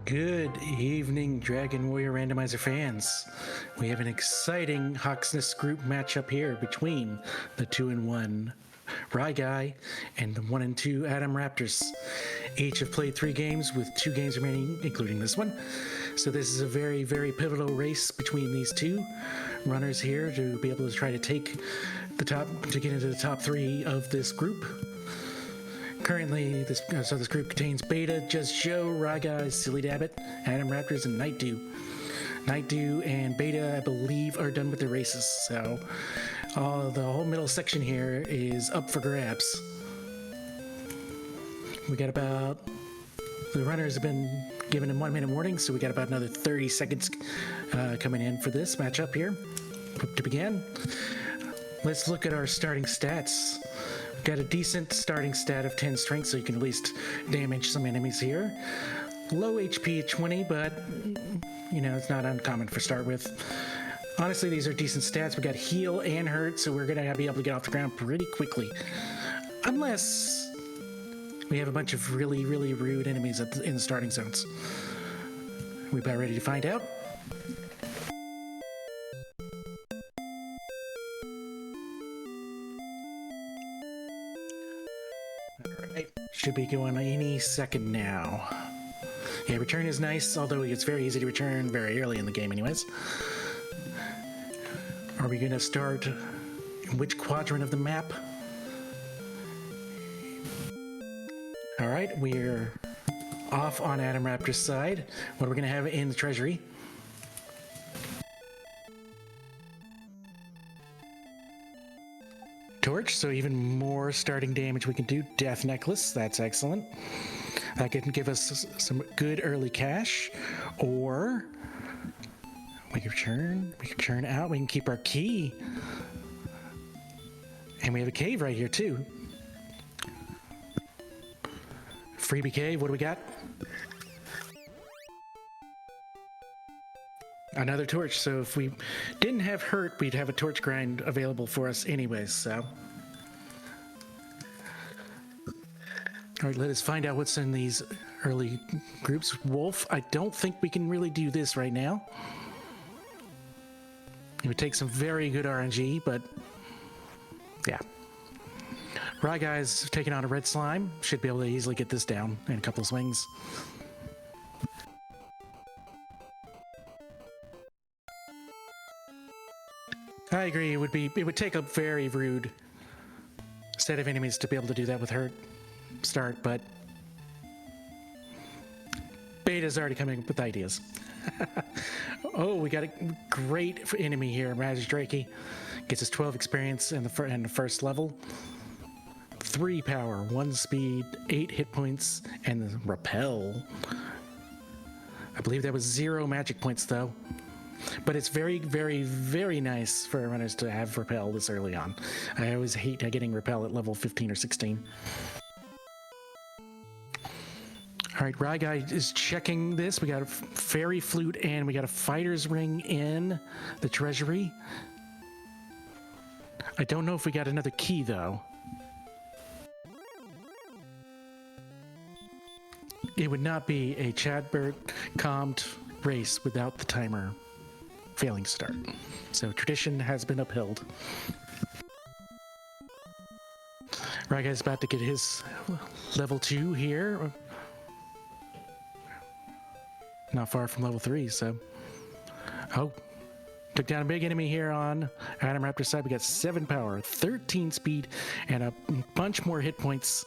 Good evening, Dragon Warrior Randomizer fans. We have an exciting Hawksness group matchup here between the 2-1 Ryguy and the 1-2 atomraptors. Each have played 3 games with 2 games remaining, including this one. So this is a very, very pivotal race between these two runners here to be able to try to take the top, to get into the top 3 of this group. Currently, this group contains Beta, Just Joe, Ryguy, Silly Dabbit, atomraptors, and Night Dew. Night Dew and Beta, I believe, are done with their races, so the whole middle section here is up for grabs. We got about, the runners have been given a 1-minute warning, so we got about another 30 seconds coming in for this matchup here. To begin, let's look at our starting stats. Got a decent starting stat of 10 strength, so you can at least damage some enemies here. Low HP at 20, but you know, it's not uncommon for start with. Honestly, these are decent stats. We got heal and hurt, so we're gonna be able to get off the ground pretty quickly. Unless we have a bunch of really, really rude enemies in the starting zones. We about ready to find out? Should be going any second now. Yeah, return is nice, although it's very easy to return very early in the game anyways. Are we gonna start in which quadrant of the map? Alright, we're off on atomraptor's side. What are we gonna have in the treasury? Torch, so even more starting damage we can do. Death Necklace, that's excellent. That can give us some good early cash. Or we can churn out, we can keep our key. And we have a cave right here too. Freebie cave, what do we got? Another torch, so if we didn't have hurt, we'd have a torch grind available for us anyways, so. All right, let us find out what's in these early groups. Wolf, I don't think we can really do this right now. It would take some very good RNG, but yeah. Ryguy's taking on a red slime. Should be able to easily get this down in a couple of swings. I agree, it would take a very rude set of enemies to be able to do that with her start, but Beta's already coming up with ideas. Oh, we got a great enemy here. Raz Drakey gets us 12 experience in the first level. 3 power, 1 speed, 8 hit points, and the repel. I believe that was 0 magic points though. But it's very, very, very nice for runners to have repel this early on. I always hate getting repel at level 15 or 16. All right, Ryguy is checking this. We got a fairy flute and we got a fighter's ring in the treasury. I don't know if we got another key though. It would not be a Chadbert calmed race without the timer failing start. So tradition has been upheld. Ryguy's about to get his level 2 here. Not far from level 3, so. Oh, took down a big enemy here on atomraptor's side. We got 7 power, 13 speed, and a bunch more hit points.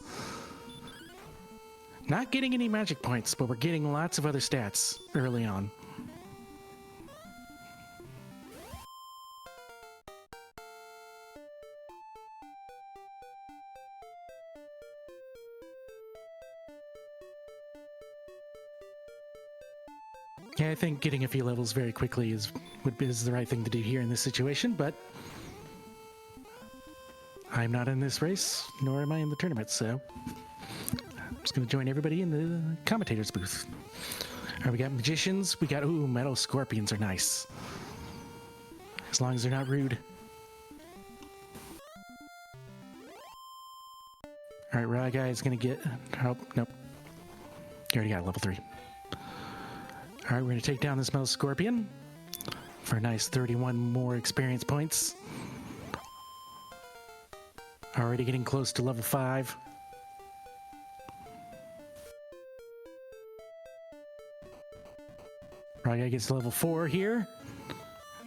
Not getting any magic points, but we're getting lots of other stats early on. Yeah, I think getting a few levels very quickly is the right thing to do here in this situation, but I'm not in this race, nor am I in the tournament, so I'm just going to join everybody in the commentator's booth. All right, we got magicians. We got, ooh, metal scorpions are nice. As long as they're not rude. All right, Ryguy is going to get, oh, nope. You already got level 3. All right, we're going to take down this metal scorpion for a nice 31 more experience points. Already getting close to level 5. Ryguy gets to level 4 here.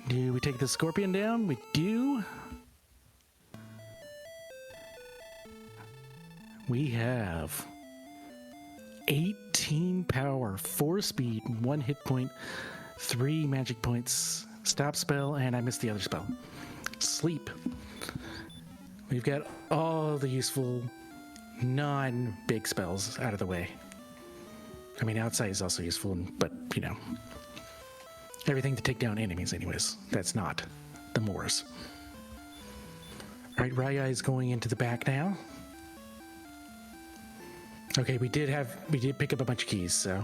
Do we take the scorpion down? We do. We have 18 power, 4 speed, 1 hit point, 3 magic points, stop spell, and I missed the other spell. Sleep. We've got all the useful non-big spells out of the way. I mean, outside is also useful, but, you know, everything to take down enemies anyways. That's not the Moors. All right, Ryguy is going into the back now. Okay, we did pick up a bunch of keys, so.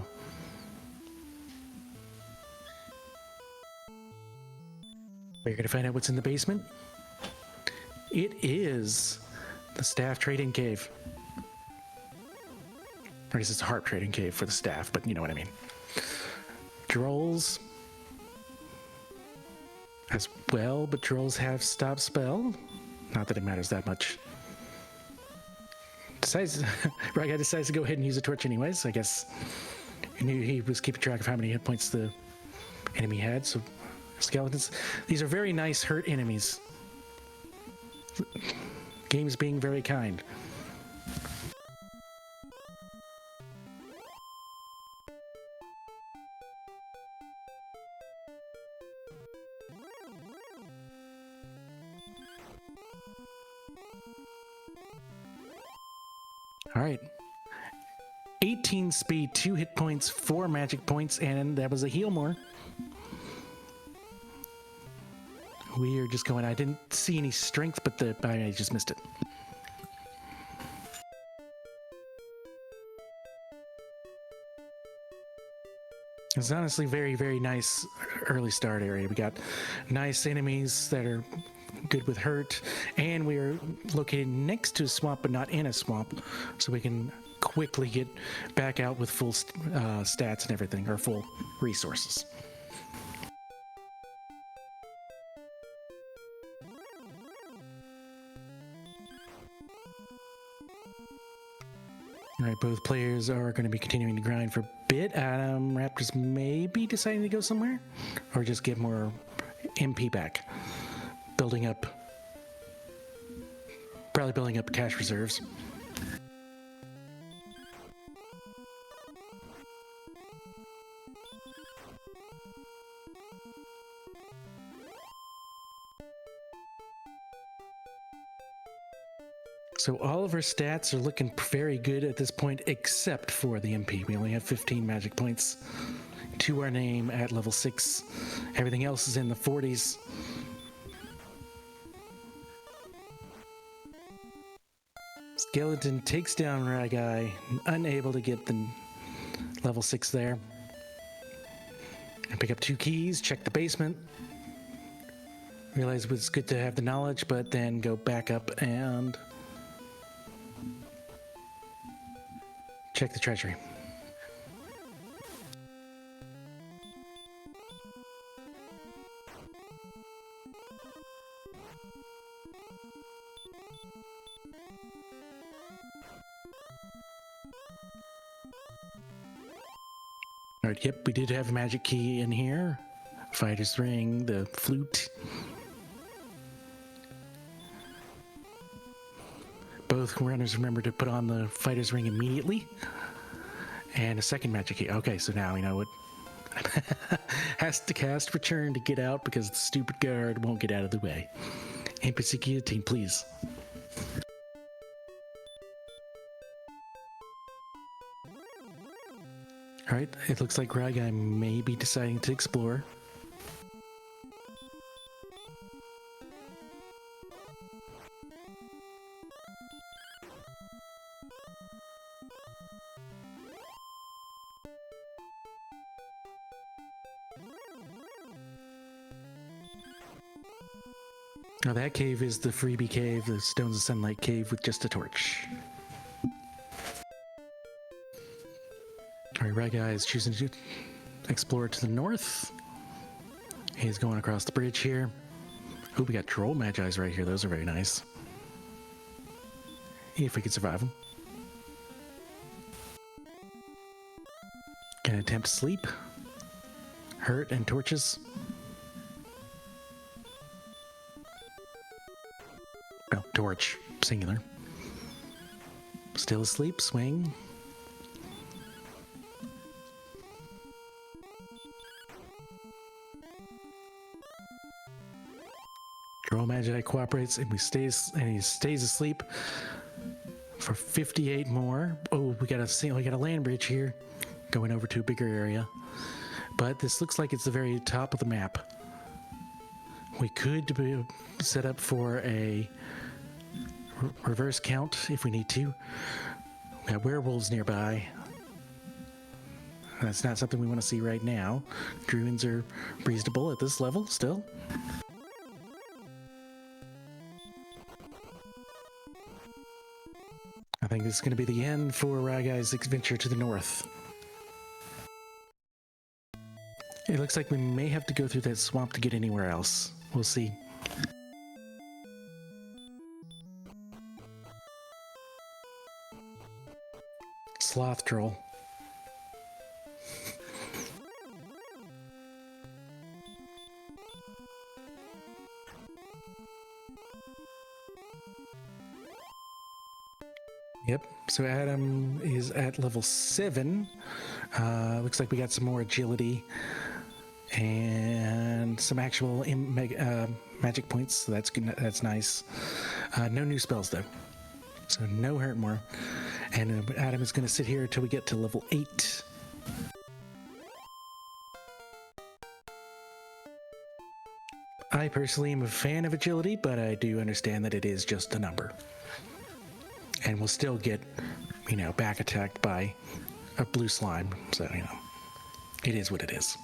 We're gonna find out what's in the basement. It is the staff trading cave. I guess it's a harp trading cave for the staff, but you know what I mean. Trolls as well, but trolls have stop spell. Not that it matters that much. Ryguy decides to go ahead and use a torch anyways. I guess he knew he was keeping track of how many hit points the enemy had. So skeletons, these are very nice hurt enemies. Game's being very kind. All right. 18 speed, 2 hit points, 4 magic points, and that was a heal more. We are just going, I didn't see any strength, but I just missed it. It's honestly very, very nice early start area. We got nice enemies that are good with hurt, and we are located next to a swamp, but not in a swamp, so we can quickly get back out with full stats and everything, or full resources. All right, both players are going to be continuing to grind for a bit. Atomraptors may be deciding to go somewhere, or just get more MP back. Probably building up cash reserves. So all of our stats are looking very good at this point, except for the MP. We only have 15 magic points to our name at level 6. Everything else is in the 40s. Skeleton takes down Ryguy, unable to get the level 6 there. And pick up 2 keys, check the basement. Realize it was good to have the knowledge, but then go back up and check the treasury. All right, yep, we did have a magic key in here. Fighter's ring, the flute. Both runners remember to put on the fighter's ring immediately. And a second magic key. Okay, so now we know what has to cast return to get out because the stupid guard won't get out of the way. NPC guillotine, please. All right, it looks like Ryguy may be deciding to explore. Now that cave is the freebie cave, the Stones of Sunlight cave with just a torch. Alright, Ryguy is choosing to explore to the north. He's going across the bridge here. Oh, we got troll magis right here. Those are very nice. If we could survive them. Gonna attempt sleep. Hurt and torches. Oh, torch. Singular. Still asleep. Swing. Troll Magi cooperates and he stays asleep for 58 more. Oh, we got a land bridge here going over to a bigger area. But this looks like it's the very top of the map. We could be set up for a reverse count if we need to. We got werewolves nearby. That's not something we want to see right now. Druids are reasonable at this level still. I think this is going to be the end for Ryguy's adventure to the north. It looks like we may have to go through that swamp to get anywhere else. We'll see. Sloth troll. Yep, so Adam is at level 7. Looks like we got some more agility and some actual magic points, so that's good. That's nice. No new spells though, so no hurt more. And Adam is going to sit here until we get to level 8. I personally am a fan of agility, but I do understand that it is just a number. And we'll still get, back attacked by a blue slime. So, it is what it is.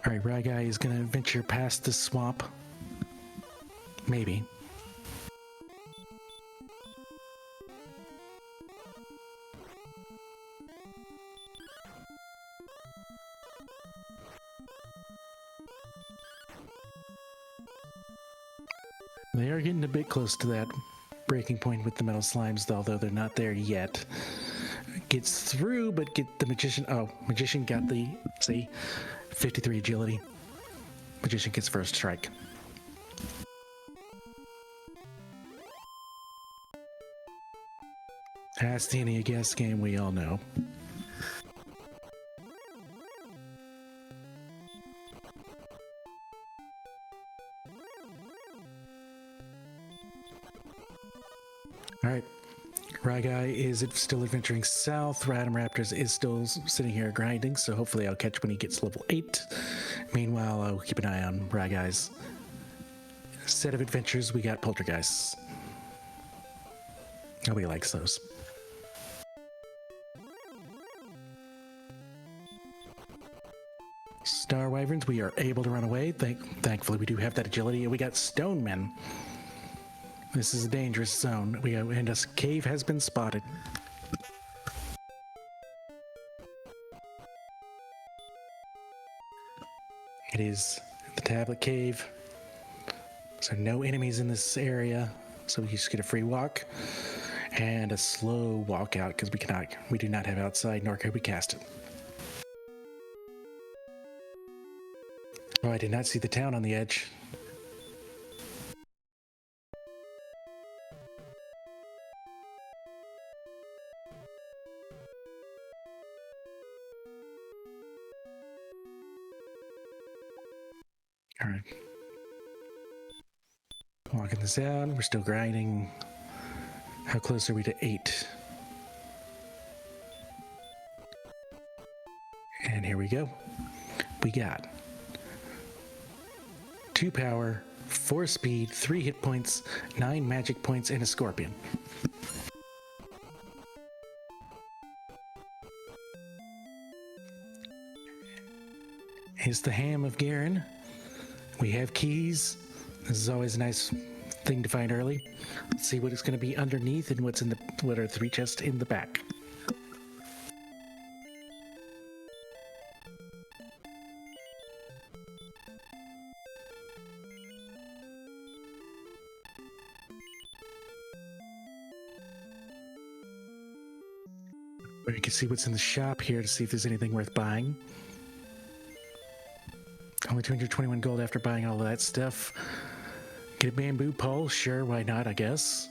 All right, Ryguy is going to venture past the swamp. Maybe. They are getting a bit close to that breaking point with the metal slimes, although they're not there yet. Gets through, but get the magician. Oh, magician got the 53 agility. Magician gets first strike. Ask the NEA guess game, we all know. Alright, Ryguy is still adventuring south. Atomraptors is still sitting here grinding, so hopefully I'll catch when he gets level 8. Meanwhile, I'll keep an eye on Ryguy's set of adventures. We got poltergeists. Nobody likes those. Star Wyverns, we are able to run away. Thankfully, we do have that agility, and we got stone men. This is a dangerous zone. And a cave has been spotted. It is the tablet cave. So no enemies in this area. So we just get a free walk and a slow walk out because we do not have outside, nor could we cast it. Oh, I did not see the town on the edge. All right. Walking this out. We're still grinding. How close are we to 8? And here we go. We got 2 power, 4 speed, 3 hit points, 9 magic points, and a scorpion. Here's the ham of Garen. We have keys. This is always a nice thing to find early. Let's see what it's going to be underneath and what are 3 chests in the back. We can see what's in the shop here to see if there's anything worth buying. Only 221 gold after buying all of that stuff. Get a bamboo pole? Sure, why not, I guess.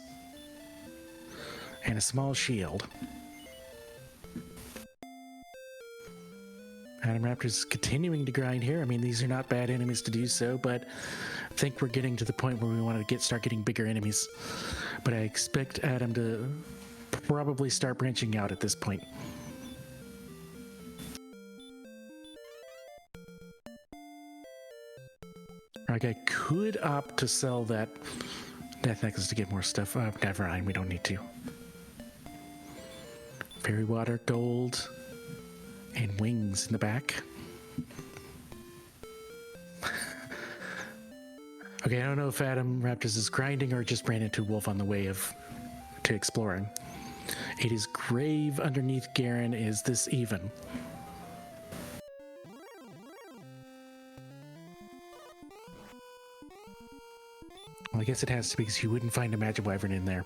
And a small shield. Atomraptors continuing to grind here. I mean, these are not bad enemies to do so, but I think we're getting to the point where we want to start getting bigger enemies. But I expect Atom to probably start branching out at this point. Like, I could opt to sell that death necklace to get more stuff. Never mind, we don't need to. Fairy water, gold, and wings in the back. Okay, I don't know if Atomraptors is grinding or just ran into a wolf on the way to exploring. It is grave underneath Garen. Is this even? Well, I guess it has to be because you wouldn't find a magic wyvern in there.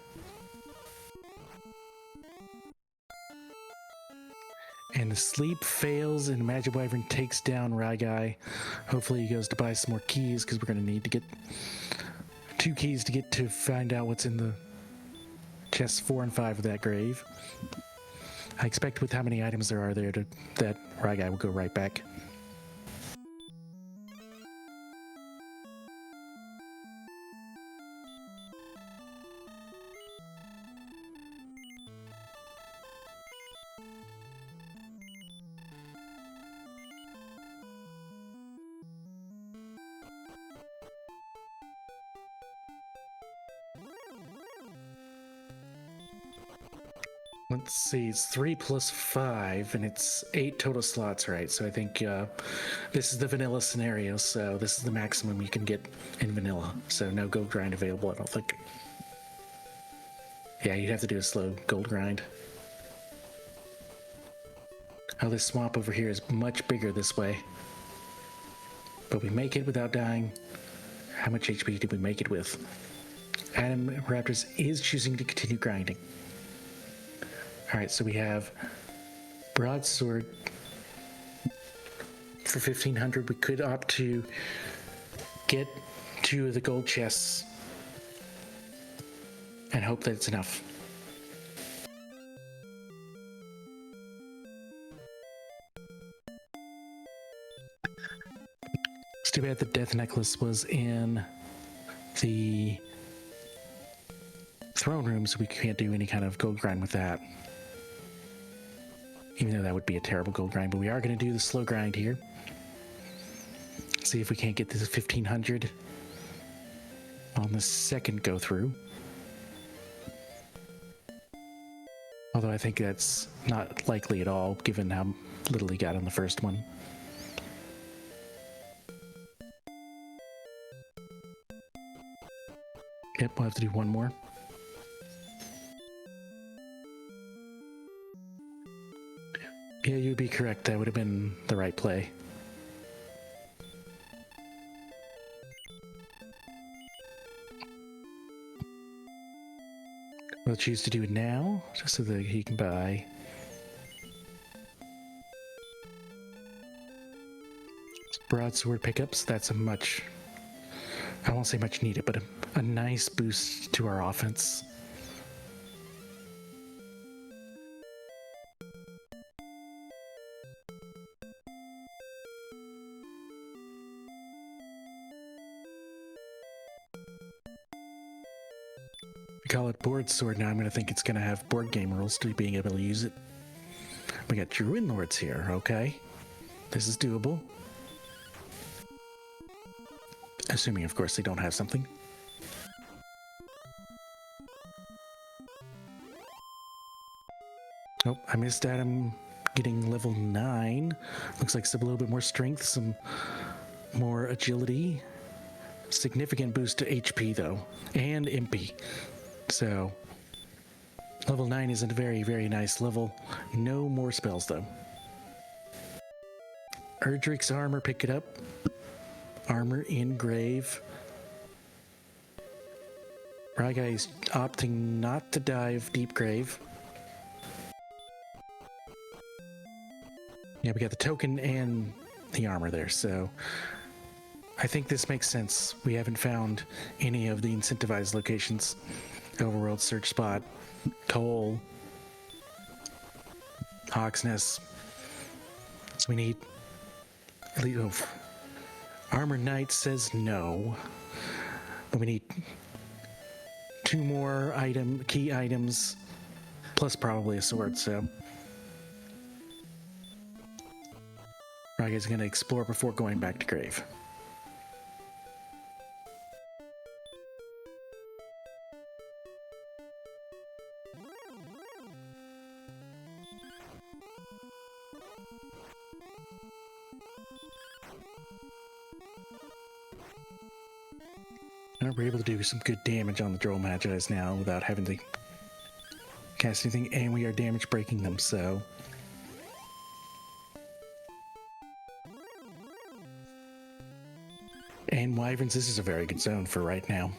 And the sleep fails and magic wyvern takes down Ryguy. Hopefully he goes to buy some more keys because we're going to need to get 2 keys to find out what's in the chests 4 and 5 of that grave. I expect with how many items there are there that Ryguy will go right back. Let's see, it's 3 plus 5, and it's 8 total slots, right? So I think this is the vanilla scenario, so this is the maximum you can get in vanilla. So no gold grind available, I don't think. Yeah, you'd have to do a slow gold grind. Oh, this swamp over here is much bigger this way. But we make it without dying. How much HP did we make it with? Atomraptors is choosing to continue grinding. Alright, so we have broadsword for 1500. We could opt to get 2 of the gold chests and hope that it's enough. It's too bad the death necklace was in the throne room, so we can't do any kind of gold grind with that. Even though that would be a terrible gold grind, but we are going to do the slow grind here. See if we can't get this 1500 on the second go through. Although I think that's not likely at all, given how little he got on the first one. Yep, we'll have to do one more. Yeah, you'd be correct. That would have been the right play. We'll choose to do it now, just so that he can buy broadsword pickups. That's a much, I won't say much needed, but a nice boost to our offense. Call it board sword now. I'm going to think it's going to have board game rules to being able to use it. We got Druid Lords here, okay. This is doable. Assuming, of course, they don't have something. Oh, I missed Adam getting level 9. Looks like some a little bit more strength, some more agility. Significant boost to HP, though, and MP. So, level 9 isn't a very, very nice level. No more spells, though. Erdrick's armor, pick it up. Armor in grave. Ryguy's opting not to dive deep grave. Yeah, we got the token and the armor there, so I think this makes sense. We haven't found any of the incentivized locations. Overworld search spot, coal, Hawk's Nest. So we need at least Armor Knight says no, but we need 2 more key items, plus probably a sword. So Ryguy's going to explore before going back to grave. We're able to do some good damage on the Droll Magi's now without having to cast anything, and we are damage breaking them, so. And Wyverns, this is a very good zone for right now.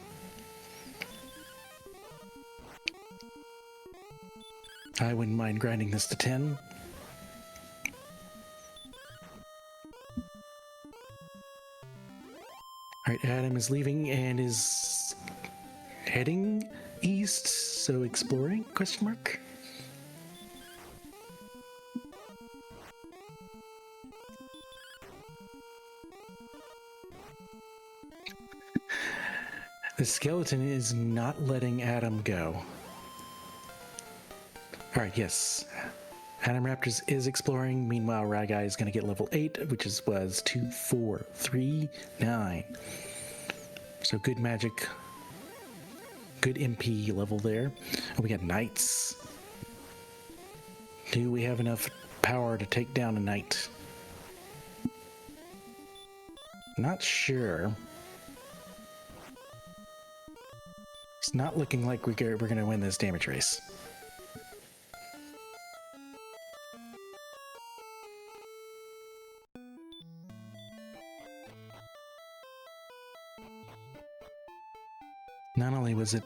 I wouldn't mind grinding this to 10. Alright, Adam is leaving and is heading east, so exploring, question mark? The skeleton is not letting Adam go. Alright, yes. Atomraptors is exploring. Meanwhile, Ryguy is going to get level 8, which was 2, 4, 3, 9. So good magic. Good MP level there. Oh, we got knights. Do we have enough power to take down a knight? Not sure. It's not looking like we're going to win this damage race. Not only was it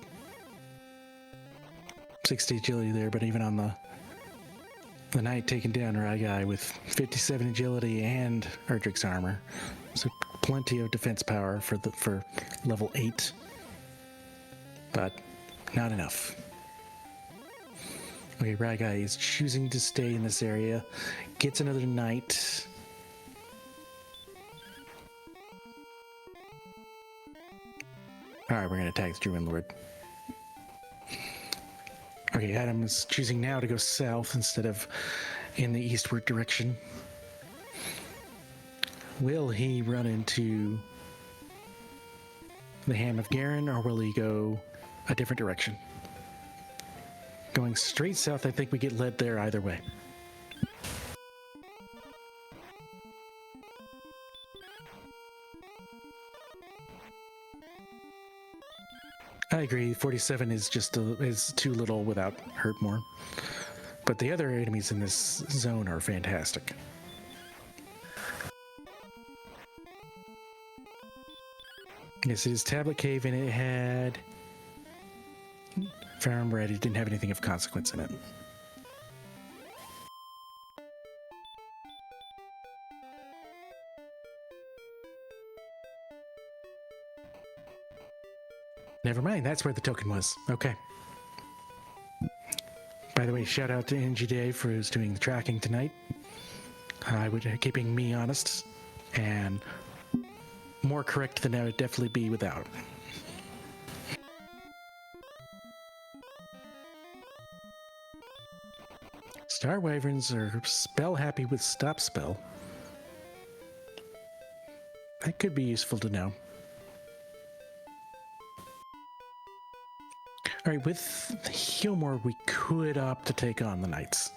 60 agility there, but even on the knight taking down Ryguy with 57 agility and Erdrick's armor. So plenty of defense power for level 8. But not enough. Okay, Ryguy is choosing to stay in this area. Gets another knight. Alright, we're going to attack the Druid Lord. Okay, Adam is choosing now to go south instead of in the eastward direction. Will he run into the Ham of Garen, or will he go a different direction? Going straight south, I think we get led there either way. I agree, 47 is is too little without hurt more. But the other enemies in this zone are fantastic. Yes, it is Tablet Cave, and it had, if I remember right, it didn't have anything of consequence in it. Never mind, that's where the token was. Okay. By the way, shout out to NG Day for who's doing the tracking tonight. Keeping me honest, and more correct than I would definitely be without. Star Wyverns are spell happy with stop spell. That could be useful to know. Alright, with Healmore, we could opt to take on the Knights.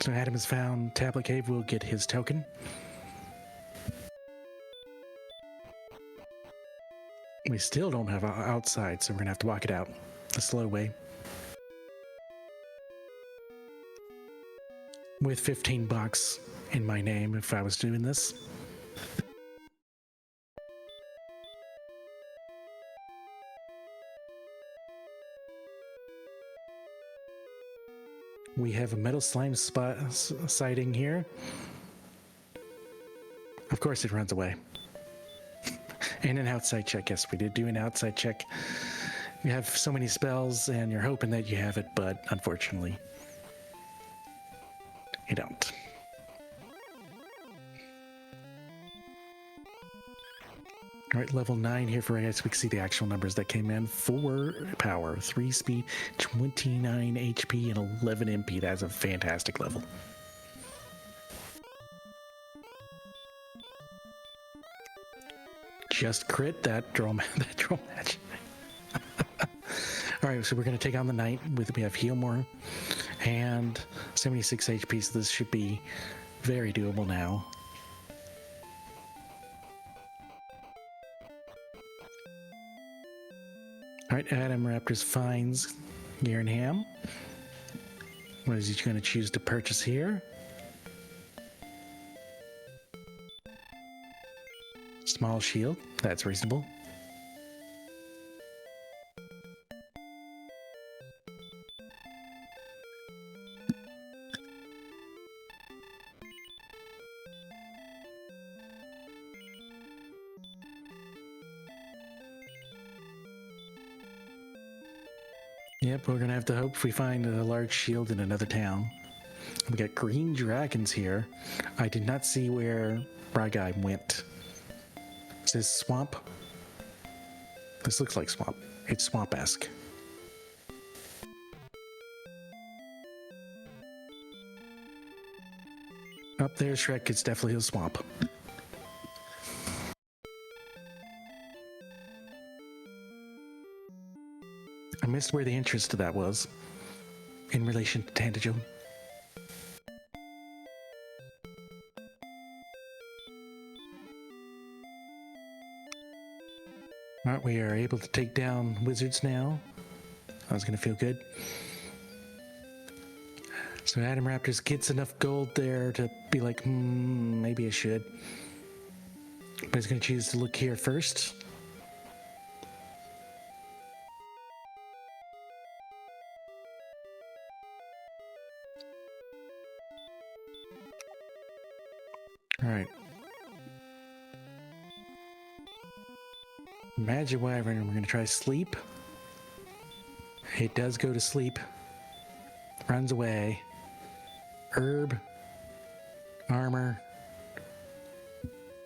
So Adam has found Tablet Cave, will get his token. We still don't have outside, so we're gonna have to walk it out the slow way. With 15 bucks in my name if I was doing this. We have a metal slime sighting here. Of course it runs away. And an outside check. Yes, we did do an outside check. You have so many spells and you're hoping that you have it, but unfortunately, you don't. All right, level 9 here for us. We can see the actual numbers that came in. 4 power, 3 speed, 29 HP, and 11 MP. That's a fantastic level. Just crit that draw match. All right, so we're going to take on the knight. We have heal more and 76 HP, so this should be very doable now. All right, Atomraptors finds Garenham. What is he going to choose to purchase here? Small shield, that's reasonable. Yep, we're gonna have to hope we find a large shield in another town. We got green dragons here. I did not see where Ryguy went. Is this swamp? This looks like swamp. It's swamp-esque. Up there, Shrek, it's definitely a swamp. I missed where the entrance to that was in relation to Tandajum. Alright, we are able to take down wizards now. That's going to feel good. So Atomraptors gets enough gold there to be like, maybe I should. But he's going to choose to look here first. Alright. Magic Wyvern, we're going to try sleep. It does go to sleep. Runs away. Herb. Armor.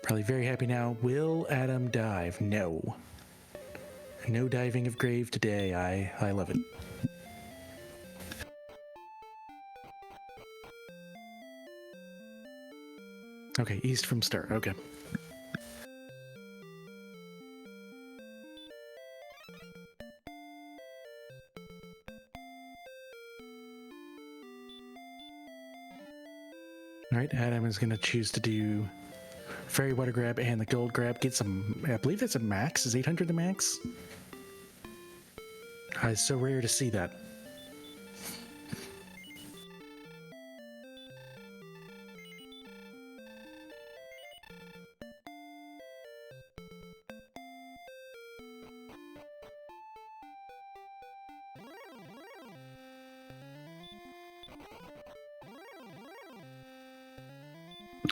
Probably very happy now. Will Adam dive? No. No diving of grave today. I love it. Okay, east from start. Okay. All right, Adam is going to choose to do Fairy Water Grab and the Gold Grab. Get some, I believe that's a max. Is 800 the max? It's so rare to see that.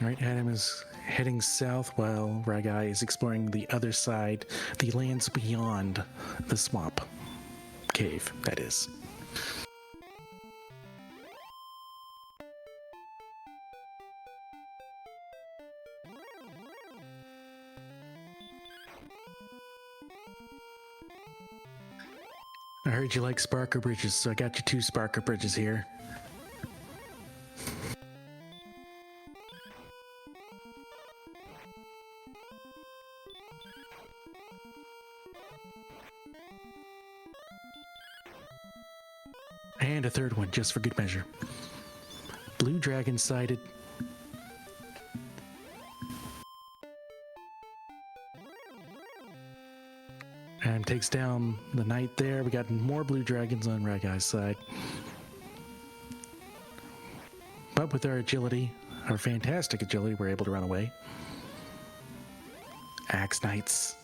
All right, Adam is heading south while Ryguy is exploring the other side, the lands beyond the swamp. Cave, that is. I heard you like Sparker Bridges, so I got you 2 Sparker Bridges here. And a 3rd one, just for good measure. Blue dragon sighted. And takes down the knight there. We got more blue dragons on Ryguy's side. But with our agility, our fantastic agility, we're able to run away. Axe knights.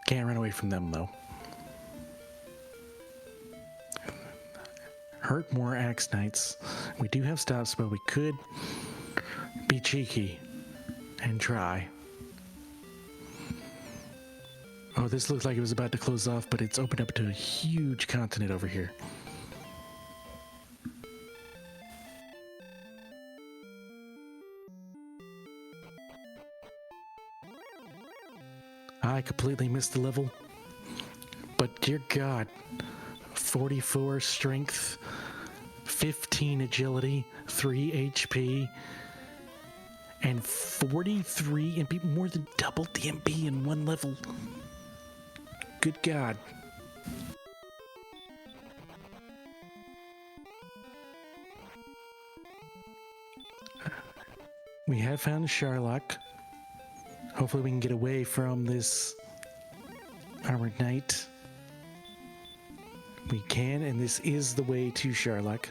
Can't run away from them, though. hurt more Axe Knights. We do have stops, but we could be cheeky and try. Oh, this looks like it was about to close off, but it's opened up to a huge continent over here. I completely missed the level, but dear God, 44 strength, 15 agility, 3 HP, and 43 MP, more than double the MP in one level. Good God. We have found Sherlock. Hopefully we can get away from this armored knight. We can, and this is the way to Sherlock.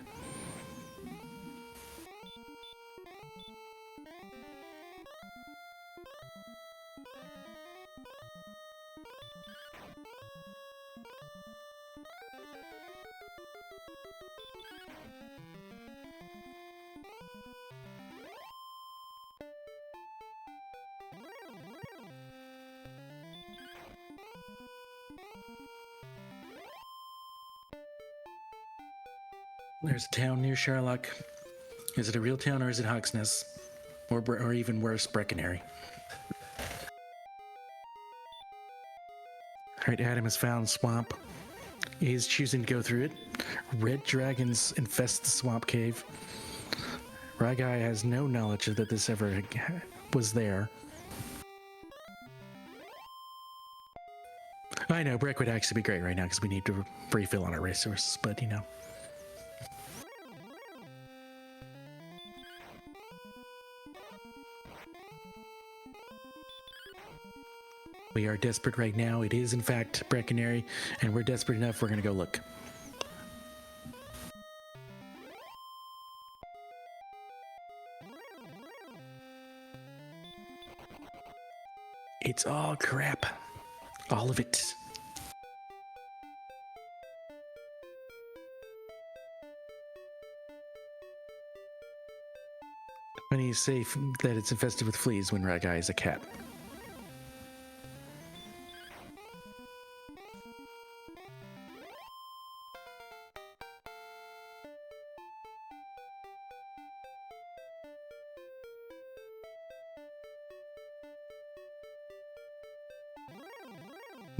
There's a town near Sherlock. Is it a real town or is it Hogsness? Or even worse, Breckenary. Alright, Adam has found swamp. He is choosing to go through it. Red dragons infest the swamp cave. Ryguy has no knowledge that this ever was there. I know, Breck would actually be great right now because we need to refill on our resources, but you know. We are desperate right now. It is, in fact, Breckenary, and we're desperate enough, we're going to go look. It's all crap. All of it. When he's safe that it's infested with fleas when Ryguy is a cat.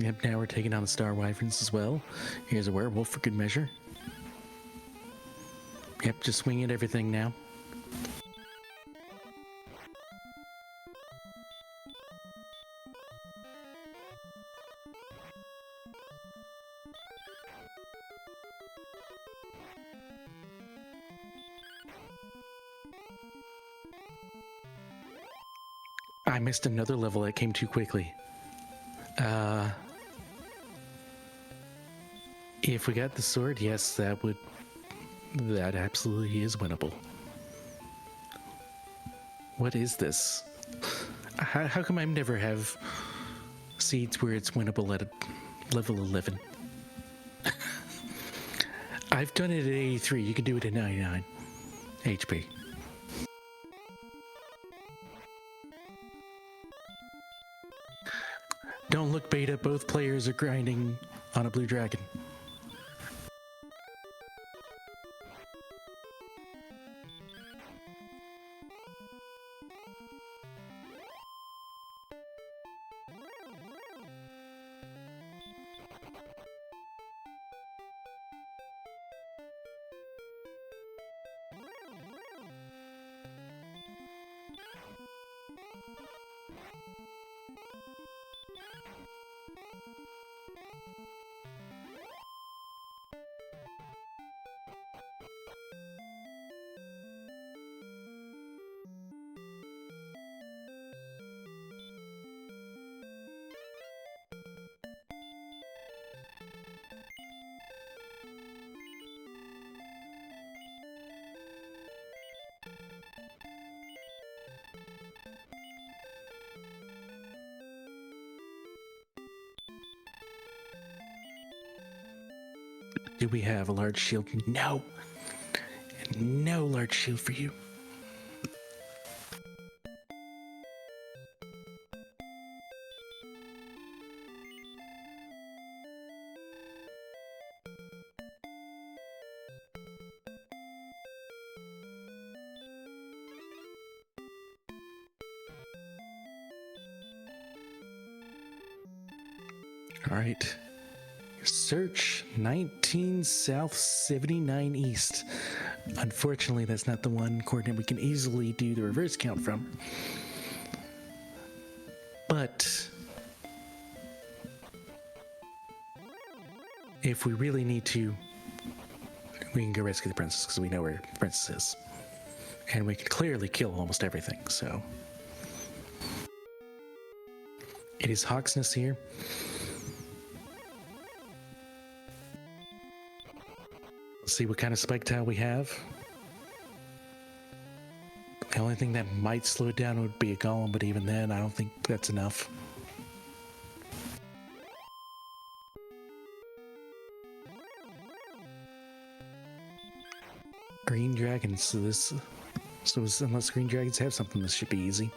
Yep, now we're taking on the Star Wyverns as well. Here's a werewolf for good measure. Yep, just swing at everything now. I missed another level that came too quickly. If we got the sword, yes, that absolutely is winnable. What is this? How come I never have seeds where it's winnable at a level 11? I've done it at 83. You can do it at 99 HP. Don't look, Beta. Both players are grinding on a blue dragon. Do we have a large shield? No. No large shield for you. All right. Search 19 South 79 East. Unfortunately, that's not the one coordinate we can easily do the reverse count from. But if we really need to, we can go rescue the princess because we know where the princess is. And we can clearly kill almost everything, so. It is Hawksness here. Let's see what kind of spike tile we have. The only thing that might slow it down would be a golem, but even then, I don't think that's enough. Green dragons, so unless green dragons have something, this should be easy.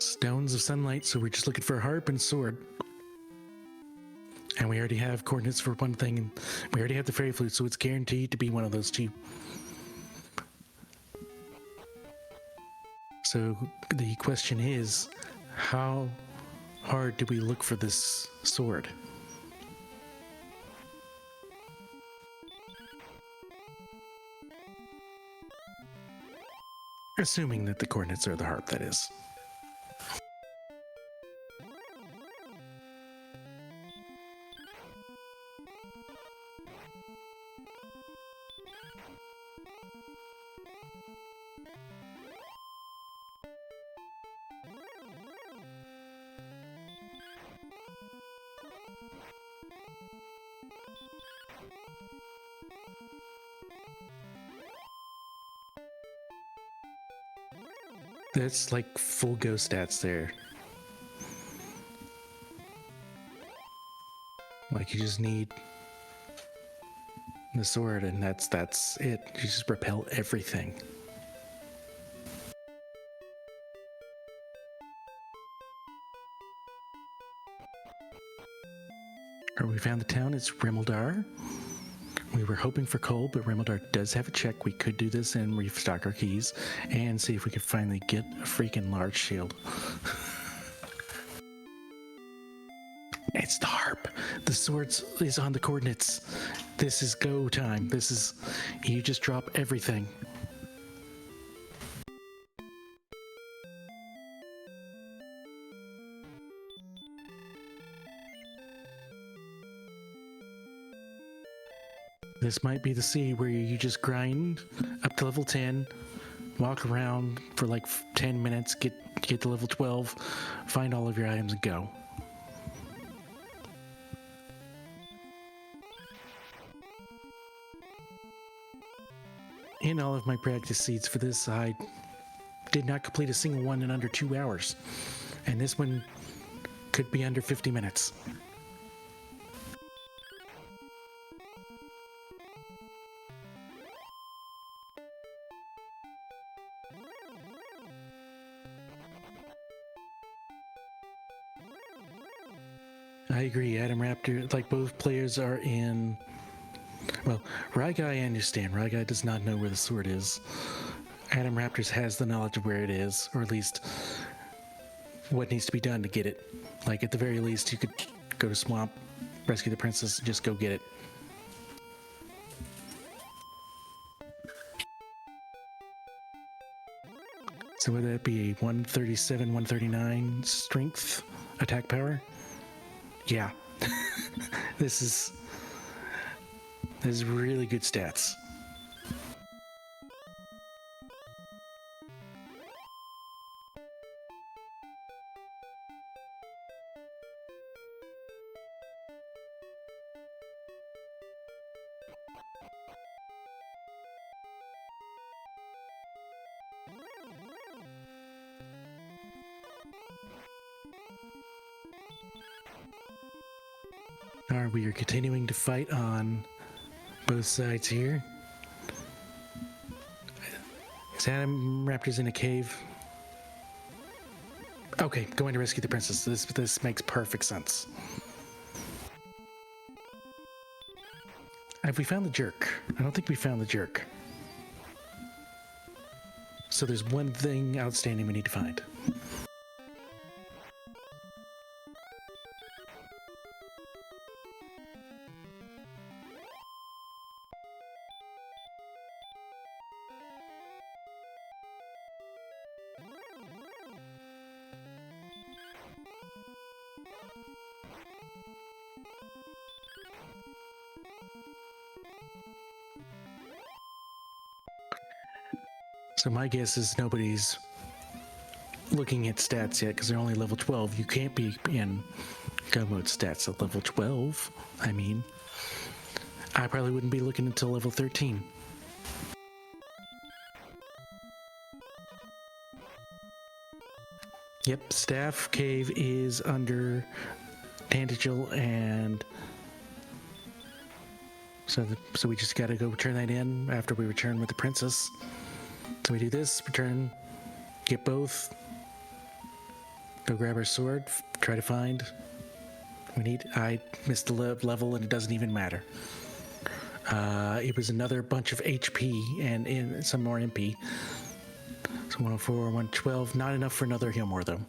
Stones of sunlight, so we're just looking for a harp and sword. And we already have coordinates for one thing, and we already have the fairy flute, so it's guaranteed to be one of those two. So the question is, how hard do we look for this sword? Assuming that the coordinates are the harp, that is. That's like full go stats there. Like you just need the sword and that's it. You just repel everything. Alright, we found the town. It's Rimeldar. We were hoping for coal, but Rimeldar does have a check. We could do this and restock our keys and see if we could finally get a freaking large shield. It's the harp. The sword is on the coordinates. This is go time. This is, you just drop everything. This might be the sea where you just grind up to level 10, walk around for like 10 minutes, get to level 12, find all of your items and go. In all of my practice seeds for this, I did not complete a single one in under 2 hours. And this one could be under 50 minutes. I agree, Atomraptor, like both players are in... Well, Ryguy I understand. Ryguy does not know where the sword is. Atomraptors has the knowledge of where it is, or at least what needs to be done to get it. Like, at the very least, you could go to Swamp, rescue the princess, and just go get it. So would that be a 137, 139 strength attack power? Yeah. This is really good stats. Alright, we are continuing to fight on both sides here. Is atomraptors in a cave? Okay, going to rescue the princess. This makes perfect sense. Have we found the jerk? I don't think we found the jerk. So there's one thing outstanding we need to find. So my guess is nobody's looking at stats yet because they're only level 12. You can't be in go mode stats at level 12. I mean, I probably wouldn't be looking until level 13. Yep, staff cave is under Tangential, and so we just gotta go turn that in after we return with the princess. So we do this, return, get both, go grab our sword, try to find. I missed the level and it doesn't even matter. It was another bunch of HP and some more MP. So 104, 112, not enough for another heal more though.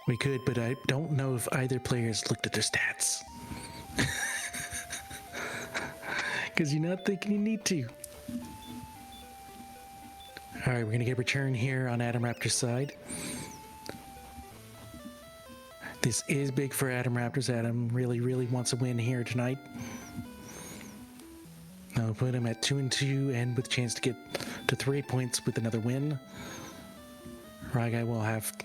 We could, but I don't know if either player has looked at their stats. Because you're not thinking you need to. Alright, we're going to get a return here on Atomraptor's side. This is big for Atomraptors. Adam really wants a win here tonight. I'll put him at 2-2 and with a chance to get to 3 points with another win. Ryguy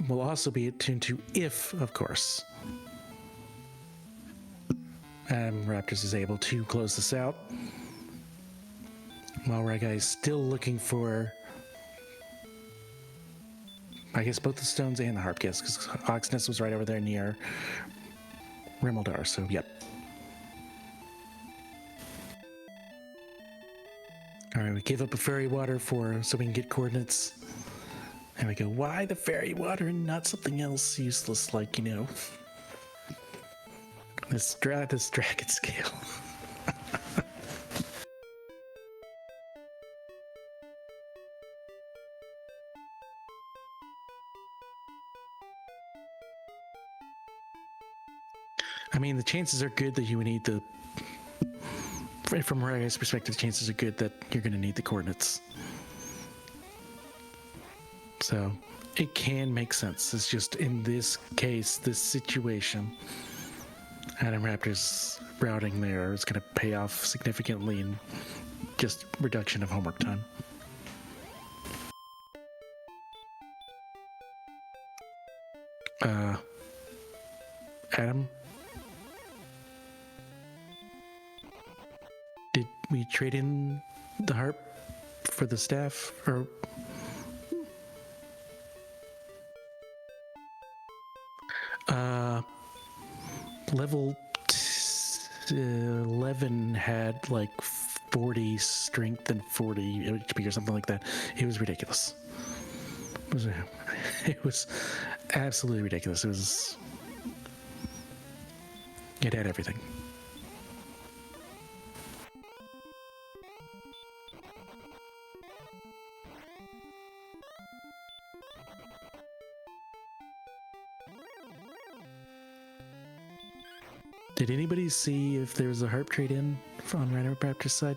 will also be at 2-2 if, of course, Raptors is able to close this out. While Ryguy is still looking for, I guess, both the stones and the harp, yes, because Oxness was right over there near Rimeldar, so yep. Alright, we gave up a fairy water so we can get coordinates. And we go, why the fairy water and not something else useless like, you know, this dragon scale. I mean, the chances are good that you would need from Ryguy's perspective, the chances are good that you're going to need the coordinates. So it can make sense. It's just in this case, this situation, Atomraptor's routing there is going to pay off significantly in just reduction of homework time. Adam? Did we trade in the harp for the staff, or... level 11 had like 40 strength and 40 HP or something like that. It was ridiculous. It was absolutely ridiculous. It had everything. Did anybody see if there was a harp trade in on Randomizer side?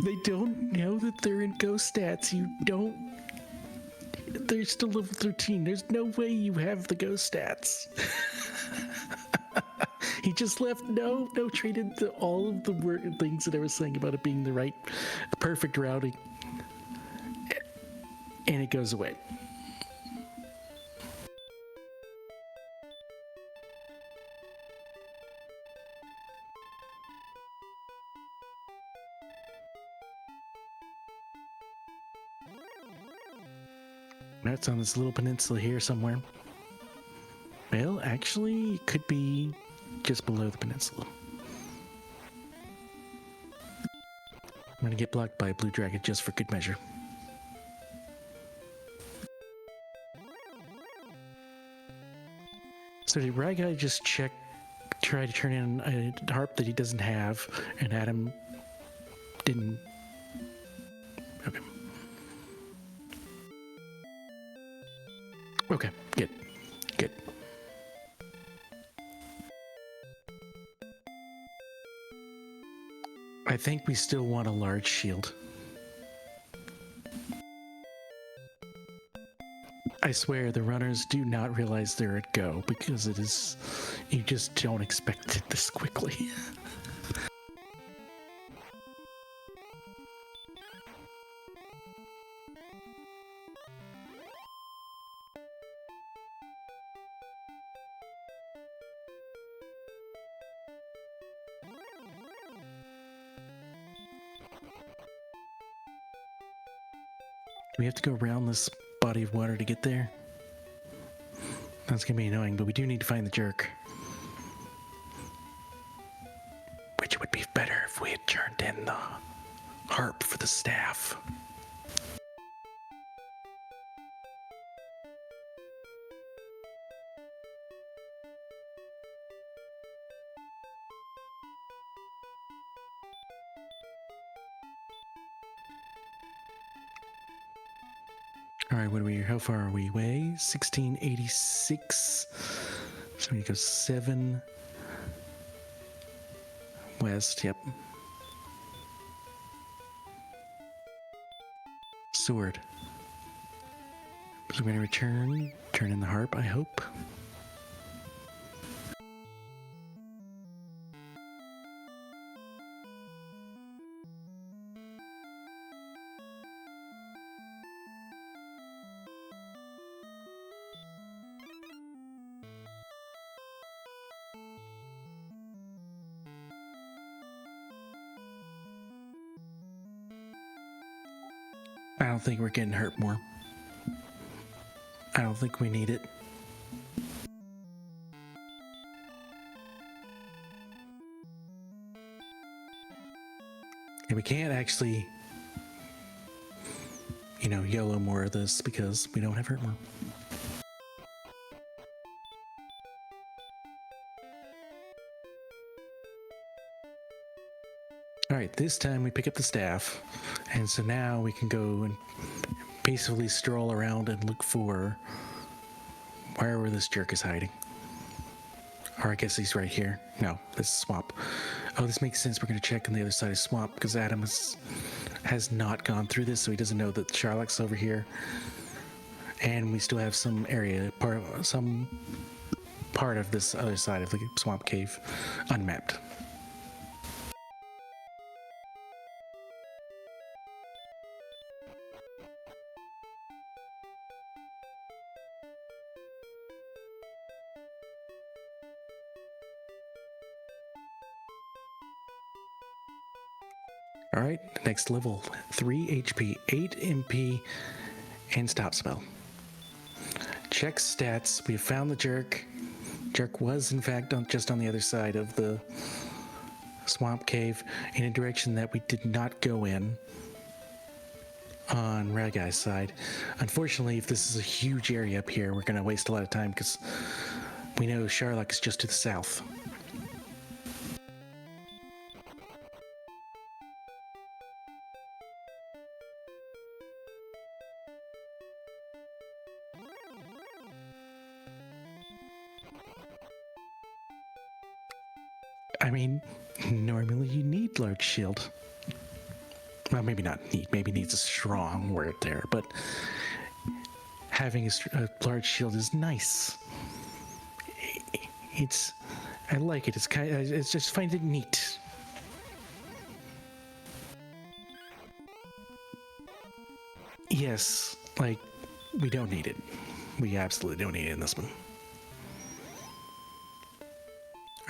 They don't know that they're in ghost stats. They're still level 13. There's no way you have the ghost stats. He just left. No, traded all of the things that I was saying about it being the perfect routing. And it goes away. That's on this little peninsula here somewhere. Well, actually, it could be just below the peninsula. I'm gonna get blocked by a blue dragon just for good measure. So did Ryguy just try to turn in a harp that he doesn't have, and Adam didn't? Okay. Okay, good. I think we still want a large shield. I swear the runners do not realize they're at go because you just don't expect it this quickly. Do we have to go around this body of water to get there? That's gonna be annoying, but we do need to find the jerk. Which would be better if we had turned in the harp for the staff. All right, how far are we away? 1686. So we go 7 west, yep. Sword. So we're going to turn in the harp, I hope. I don't think we're getting hurt more. I don't think we need it. And we can't actually, YOLO more of this because we don't have hurt more. Alright, this time we pick up the staff, and so now we can go and peacefully stroll around and look for wherever this jerk is hiding. Or I guess he's right here. No, this is swamp. Oh, this makes sense. We're going to check on the other side of swamp because Adam has not gone through this, so he doesn't know that Sherlock's over here. And we still have some part of this other side of the swamp cave unmapped. Alright, next level, 3 HP, 8 MP, and stop spell. Check stats, we have found the jerk. Jerk was in fact just on the other side of the swamp cave in a direction that we did not go in on Raguy's side. Unfortunately, if this is a huge area up here, we're going to waste a lot of time because we know Sherlock is just to the south. I mean, normally you need large shield. Well, maybe not need, maybe needs a strong word there, but having a large shield is nice. It's I like it. It's kind of, it's just find it neat. Yes, like, we don't need it. We absolutely don't need it in this one.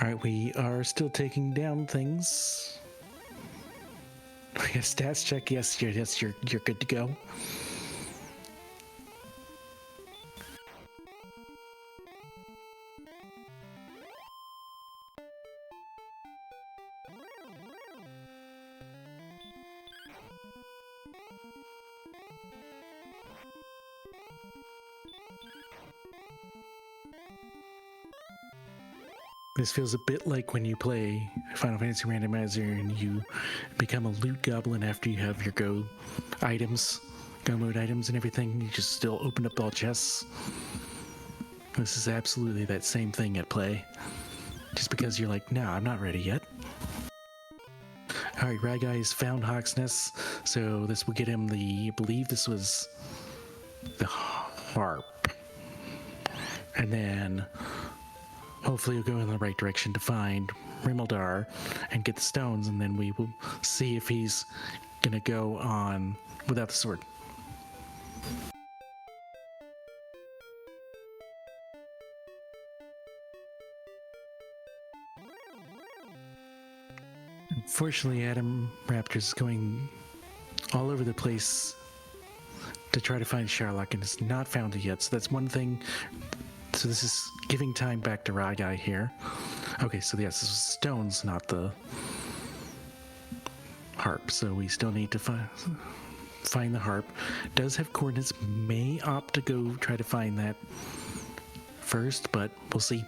Alright, we are still taking down things. We got a stats check. Yes, you're good to go. This feels a bit like when you play Final Fantasy Randomizer and you become a loot goblin after you have your go items, go mode items and everything. You just still open up all chests. This is absolutely that same thing at play. Just because you're like, no, I'm not ready yet. Alright, Ryguy has found Hawksness, so this will get him the, I believe this was the harp. And then hopefully he'll go in the right direction to find Rimeldar and get the stones, and then we will see if he's gonna go on without the sword. Unfortunately, atomraptors is going all over the place to try to find Sherlock and has not found it yet, so that's one thing. So this is giving time back to Ryguy here. Okay, so yes, this was stones, not the harp. So we still need to find the harp. Does have coordinates. May opt to go try to find that first, but we'll see.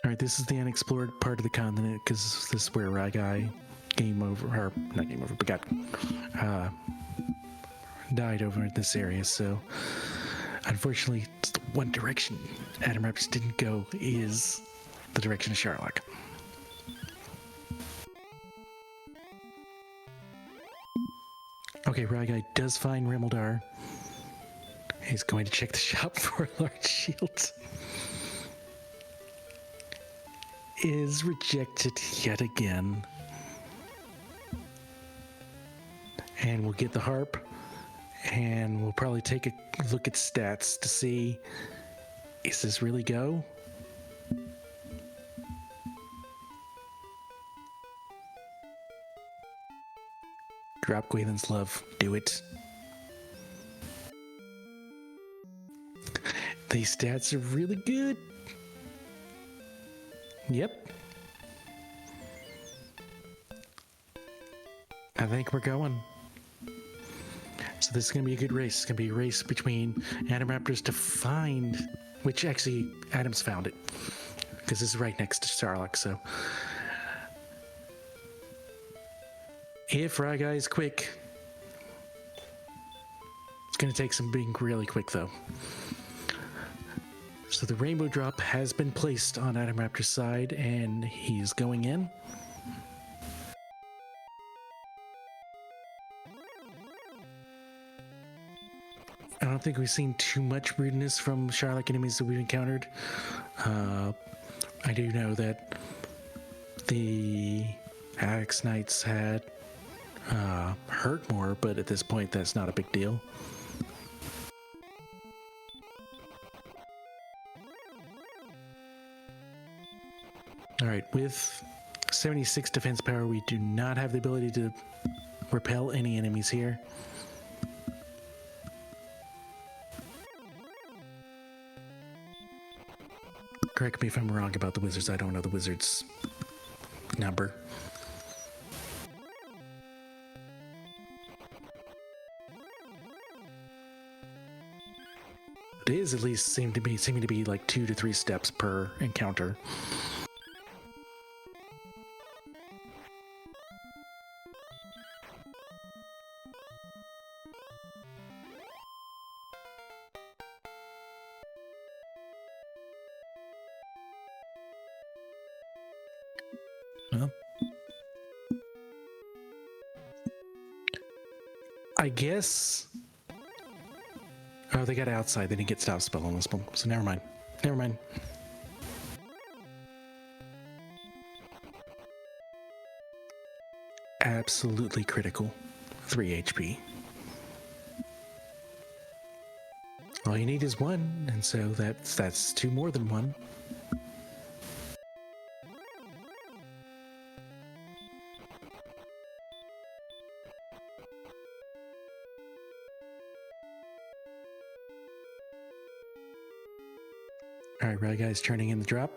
Alright, this is the unexplored part of the continent, because this is where Ryguy game over, or not game over, but got died over in this area, so unfortunately it's the one direction atomraptors didn't go is the direction of Sherlock. Okay, Ryguy does find Rimeldar. He's going to check the shop for a large shield. Is rejected yet again. And we'll get the harp, and we'll probably take a look at stats to see, is this really go? Drop Gwaylin's love. Do it. These stats are really good. Yep. I think we're going. So this is going to be a good race. It's going to be a race between atomraptors to find, which actually Adam's found it, because this is right next to Sherlock. So if Ryguy is quick, it's going to take some being really quick though. So the rainbow drop has been placed on atomraptor's side, and he's going in. I don't think we've seen too much rudeness from Sherlock enemies that we've encountered. I do know that the Axe Knights had hurt more, but at this point that's not a big deal. Alright, with 76 defense power, we do not have the ability to repel any enemies here. Correct me if I'm wrong about the wizards. I don't know the wizards' number. It is at least seeming to be like 2 to 3 steps per encounter. Well, I guess... Oh, they got outside. They didn't get stop spell on this one, so never mind. Never mind. Absolutely critical. 3 HP. All you need is 1, and so that's 2 more than 1. Alright, Ryguy's turning in the drop.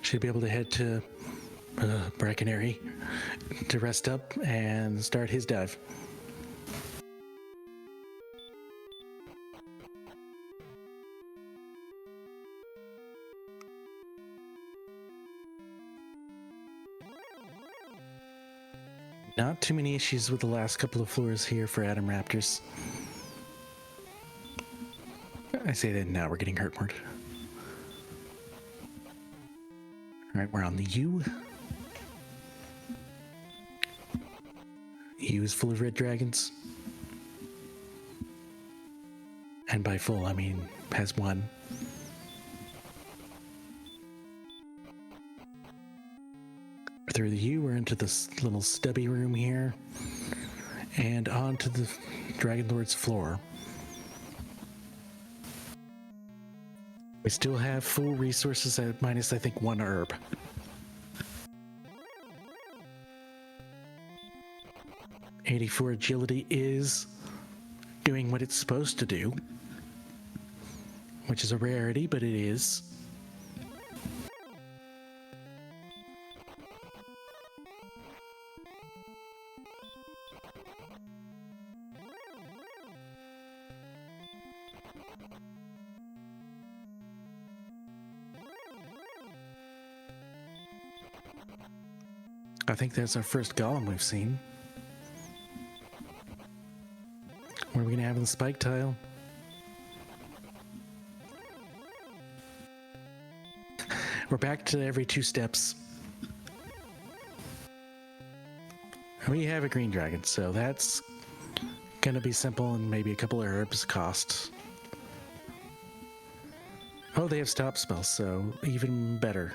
Should be able to head to Brackenary to rest up and start his dive. Not too many issues with the last couple of floors here for atomraptors. I say that now we're getting hurtward. Alright, we're on the U. U is full of red dragons. And by full, I mean has 1. Through the U, we're into this little stubby room here. And onto the Dragon Lord's floor. We still have full resources at minus, I think, 1 herb. '84 agility is doing what it's supposed to do, which is a rarity, but it is. I think that's our first golem we've seen. What are we gonna have in the spike tile? We're back to every 2 steps. We have a green dragon, so that's gonna be simple and maybe a couple of herbs cost. Oh, they have stop spells, so even better.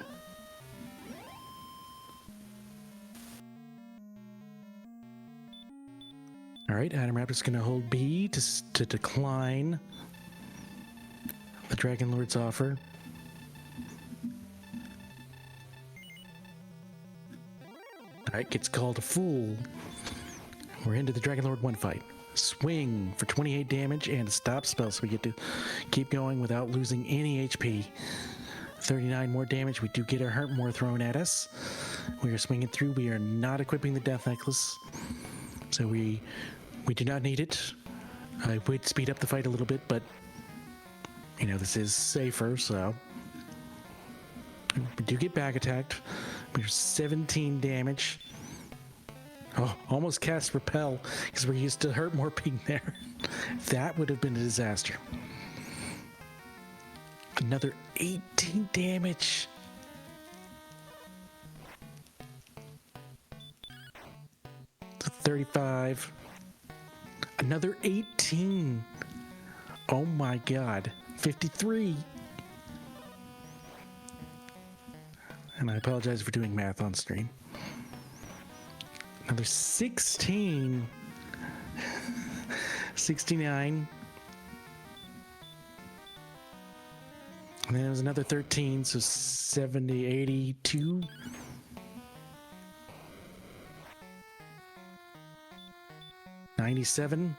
Alright, atomraptor's gonna hold B to decline the Dragon Lord's offer. Alright, gets called a fool. We're into the Dragon Lord 1 fight. Swing for 28 damage and a stop spell, so we get to keep going without losing any HP. 39 more damage. We do get our Heartmore thrown at us. We are swinging through. We are not equipping the Death Necklace, so we do not need it. I would speed up the fight a little bit, but you know, this is safer, so we do get back attacked. We're 17 damage. Oh, almost cast Repel because we're used to Heartmore being there. That would have been a disaster. Another 18 damage. So 35. Another 18. Oh my god. 53. And I apologize for doing math on stream. Another 16. 69. And then it was another 13, so 70, 82. $97.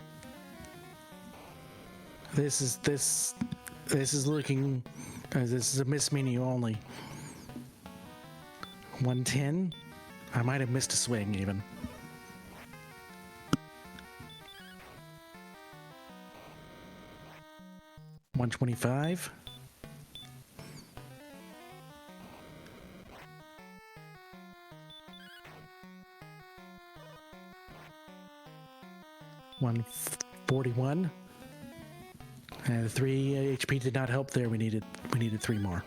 This is looking, this is a miss menu only. 110. I might have missed a swing even. $125. $141. And the 3 HP did not help there. We needed 3 more.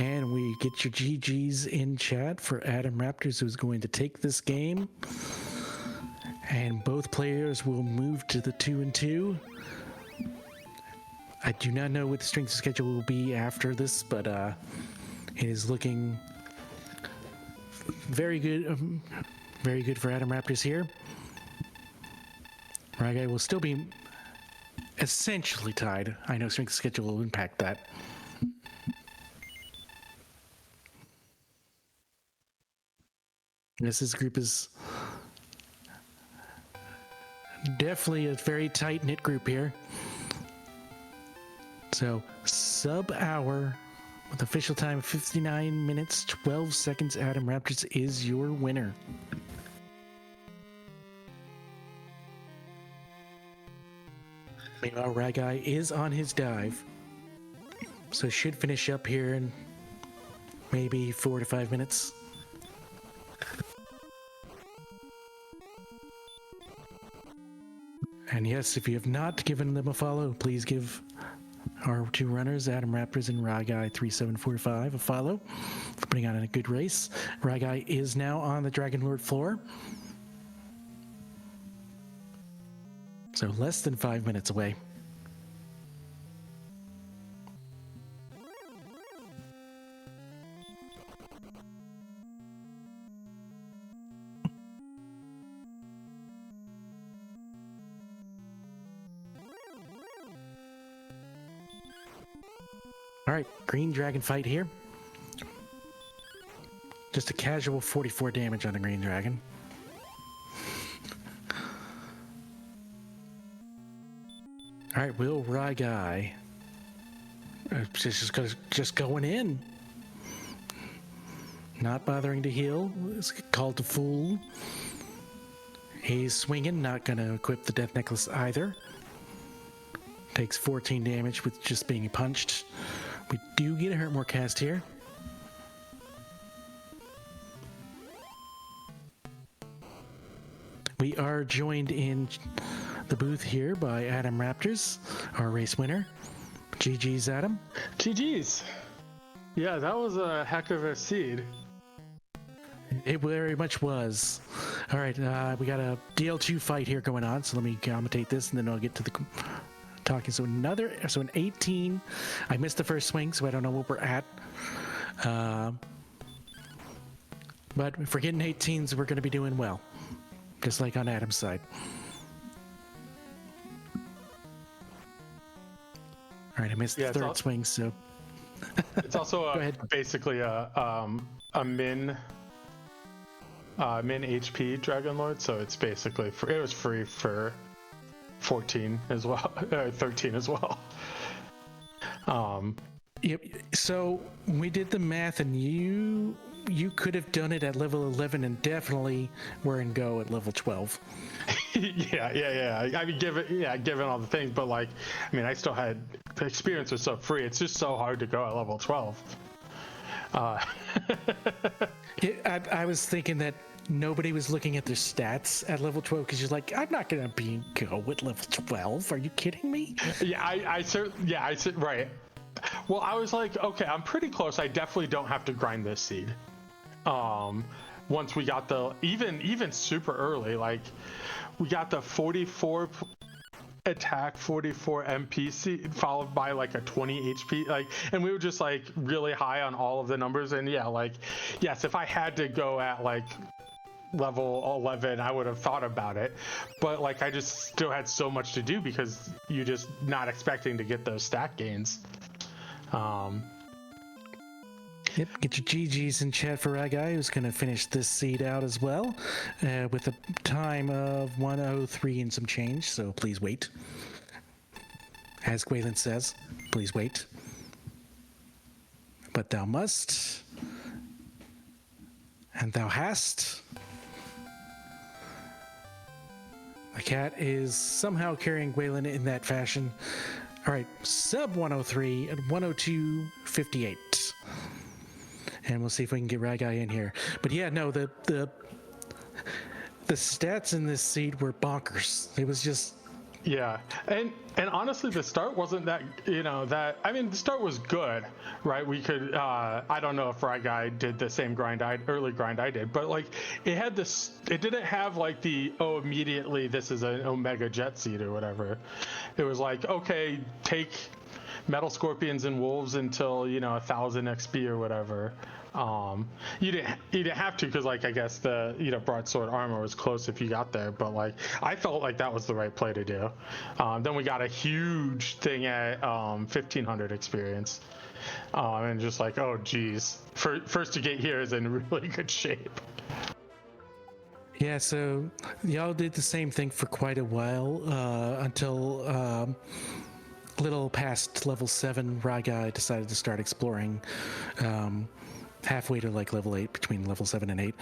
And we get your GGs in chat for atomraptors, who's going to take this game. And both players will move to the 2-2. I do not know what the strength of schedule will be after this, but it is looking very good. Very good for atomraptors here. Ryguy will still be essentially tied. I know strength of schedule will impact that. This group is definitely a very tight-knit group here. So, sub-hour with official time of 59 minutes, 12 seconds, atomraptors is your winner. Meanwhile, Ryguy is on his dive, so should finish up here in maybe 4 to 5 minutes. And yes, if you have not given them a follow, please give our two runners, atomraptors and ryguy3745, a follow for putting on a good race. Ryguy is now on the Dragon Lord floor. So less than 5 minutes away. All right, green dragon fight here. Just a casual 44 damage on the green dragon. All right, will Ryguy just going in, not bothering to heal. It's called to fool. He's swinging, not going to equip the death necklace either. Takes 14 damage with just being punched. We do get a hurt more cast here. We are joined in the booth here by atomraptors, our race winner. GG's, Adam. GG's. Yeah, that was a heck of a seed. It very much was. All right, we got a DL2 fight here going on, so let me commentate this, and then I'll get to the talking. So an 18. I missed the first swing, so I don't know what we're at. But if we're getting 18s, we're going to be doing well, just like on Adam's side. All right, I missed the third swing, so it's also basically a min HP Dragon Lord, so it's basically it was free for 14 as well, 13 as well. Yep. So we did the math, and you could have done it at level 11 and definitely were in go at level 12. yeah. I mean, given all the things, but like, I mean, I still had the experience was so free. It's just so hard to go at level 12. I was thinking that nobody was looking at their stats at level 12 because you're like, I'm not gonna go at level 12. Are you kidding me? I said right. Well, I was like, okay, I'm pretty close. I definitely don't have to grind this seed. Once we got the even super early, like we got the 44 attack, 44 MP seed, followed by like a 20 HP, like, and we were just like really high on all of the numbers. And yeah, like, yes, if I had to go at like level 11, I would have thought about it, but like I just still had so much to do because you're just not expecting to get those stat gains. Yep, get your GGs in chat for Ryguy, who's going to finish this seed out as well, with a time of 1:03 and some change, so please wait. As Gwaylan says, please wait. But thou must, and thou hast. The cat is somehow carrying Gwaylan in that fashion. All right, sub 103 at 102.58. And we'll see if we can get Ryguy in here. But yeah, no, the stats in this seed were bonkers. It was just Yeah, and honestly, the start wasn't that that. I mean, the start was good, right? We could. I don't know if ryguy did the same early grind I did, but like it had this. It didn't have like the immediately this is an Omega Jet Seed or whatever. It was like okay, take metal scorpions and wolves until 1,000 XP or whatever. You didn't have to because like I guess the broadsword armor was close if you got there, but like I felt like that was the right play to do. Then we got a huge thing at 1,500 experience, and just like oh geez, first to get here is in really good shape. Yeah, so y'all did the same thing for quite a while until little past level 7, ryguy decided to start exploring halfway to like level 8, between level 7 and 8.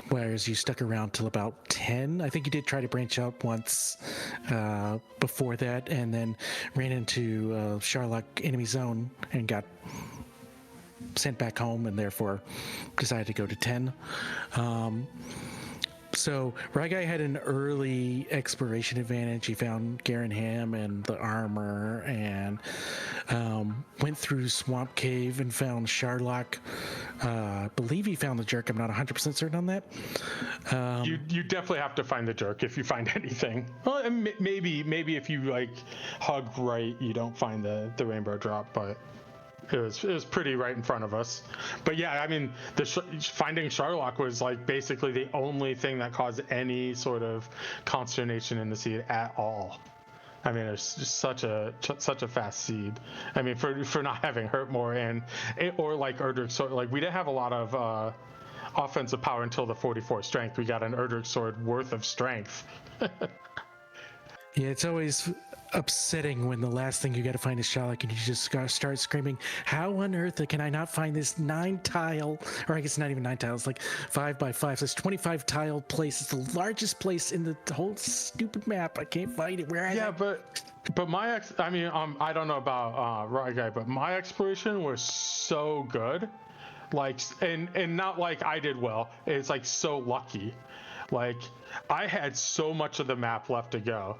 Whereas you stuck around till about 10. I think you did try to branch out once before that, and then ran into Sharlock enemy zone and got sent back home, and therefore decided to go to 10. So ryguy had an early exploration advantage. He found Garenham and the armor, and went through Swamp Cave and found Sharlock. Believe he found the jerk. I'm not 100% certain on that. You definitely have to find the jerk if you find anything. Well, and maybe if you like hug right, you don't find the rainbow drop, but. It was pretty right in front of us. But yeah, I mean, finding Sharlock was like basically the only thing that caused any sort of consternation in the seed at all. I mean, it's just such a fast seed. I mean, for not having hurt more or like Erdrick sword, like we didn't have a lot of offensive power until the 44 strength. We got an Erdrick sword worth of strength. Yeah, it's always upsetting when the last thing you got to find is Sharlock, and you just start screaming, how on earth can I not find this 9 tile, or I guess not even 9 tiles, like 5 by 5, so it's 25 tile place. It's the largest place in the whole stupid map. I can't find it. Where I but my I don't know about ryguy, but my exploration was so good, like, and not like I did well. It's like so lucky. Like I had so much of the map left to go.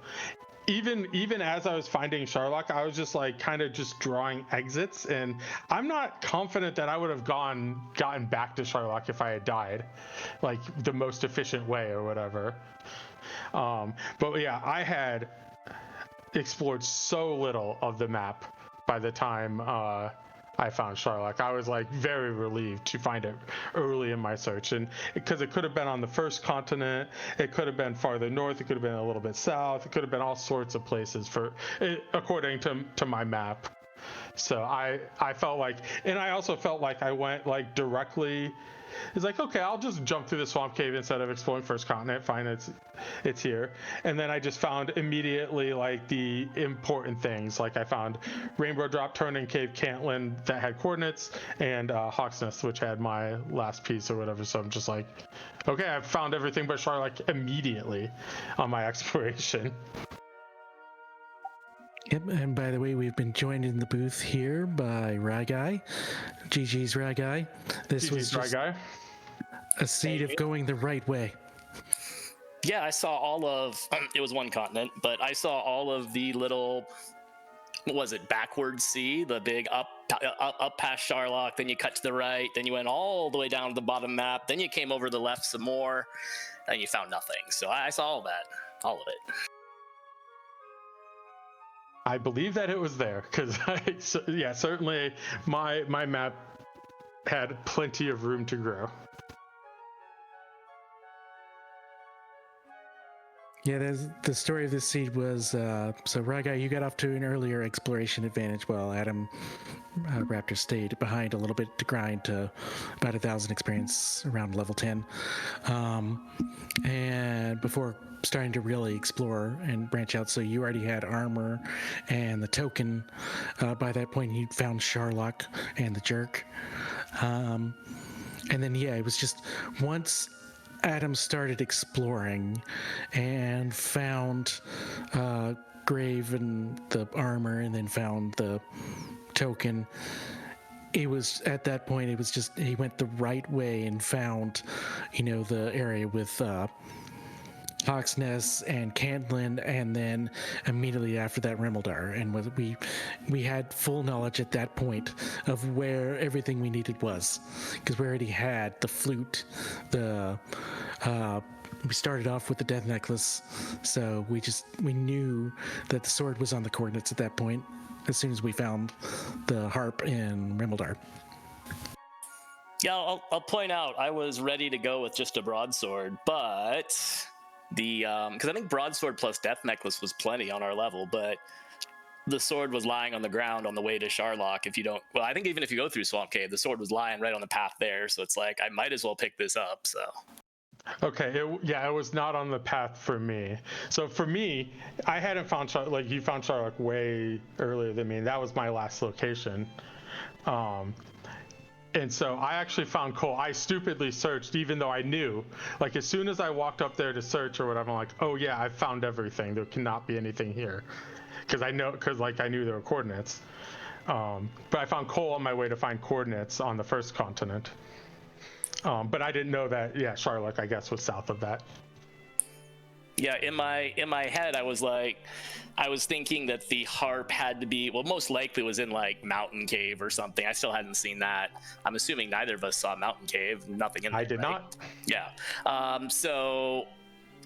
Even as I was finding Sharlock, I was just like kind of just drawing exits, and I'm not confident that I would have gotten back to Sharlock if I had died, like the most efficient way or whatever. But yeah, I had explored so little of the map by the time I found Sharlock. I was like very relieved to find it early in my search, and because it could have been on the first continent, it could have been farther north, it could have been a little bit south, it could have been all sorts of places according to my map. So I felt like, and I also felt like I went like directly. It's like, okay, I'll just jump through the swamp cave instead of exploring first continent. Fine, it's here. And then I just found immediately like the important things. Like I found Rainbow Drop, Turning Cave, Cantlin that had coordinates, and Hawk's Nest, which had my last piece or whatever. So I'm just like, okay, I've found everything but Sharlock immediately on my exploration. Yep, and by the way, we've been joined in the booth here by ryguy. GG's ryguy. This was just ryguy. A seed of going the right way. Yeah, I saw all of, it was one continent, but I saw all of the little, what was it, backwards sea, the big up past Sharlock, then you cut to the right, then you went all the way down to the bottom map, then you came over to the left some more, and you found nothing. So I saw all that, all of it. I believe that it was there because yeah, certainly my map had plenty of room to grow. Yeah, the story of this seed was so ryguy, you got off to an earlier exploration advantage while atomraptors stayed behind a little bit to grind to about 1,000 experience around level 10, and before starting to really explore and branch out. So you already had armor and the token. By that point, you found Sharlock and the jerk, and then yeah, it was just once Adam started exploring and found Grave and the armor, and then found the token. It was at that point, it was just he went the right way and found, the area with Hawksnest and Cantland, and then immediately after that Remeldar. And we had full knowledge at that point of where everything we needed was, because we already had the flute, we started off with the death necklace, so we knew that the sword was on the coordinates at that point as soon as we found the harp in Remeldar. Yeah, I'll point out I was ready to go with just a broadsword, but because I think broadsword plus death necklace was plenty on our level, but the sword was lying on the ground on the way to Sharlock. I think even if you go through Swamp Cave, the sword was lying right on the path there, so it's like I might as well pick this up. So Okay, it was not on the path for me. So for me, I hadn't found you found Sharlock way earlier than me. That was my last location. And so I actually found Cole. I stupidly searched, even though I knew. Like, as soon as I walked up there to search or whatever, I'm like, oh yeah, I found everything. There cannot be anything here. Because I knew there were coordinates. But I found Cole on my way to find coordinates on the first continent. But I didn't know that, Sharlock, I guess, was south of that. yeah, in my head, I was thinking that the harp had to be, well, most likely was in like Mountain Cave or something. I still hadn't seen that. I'm assuming neither of us saw Mountain Cave. Nothing in there. I did right? not. Yeah. So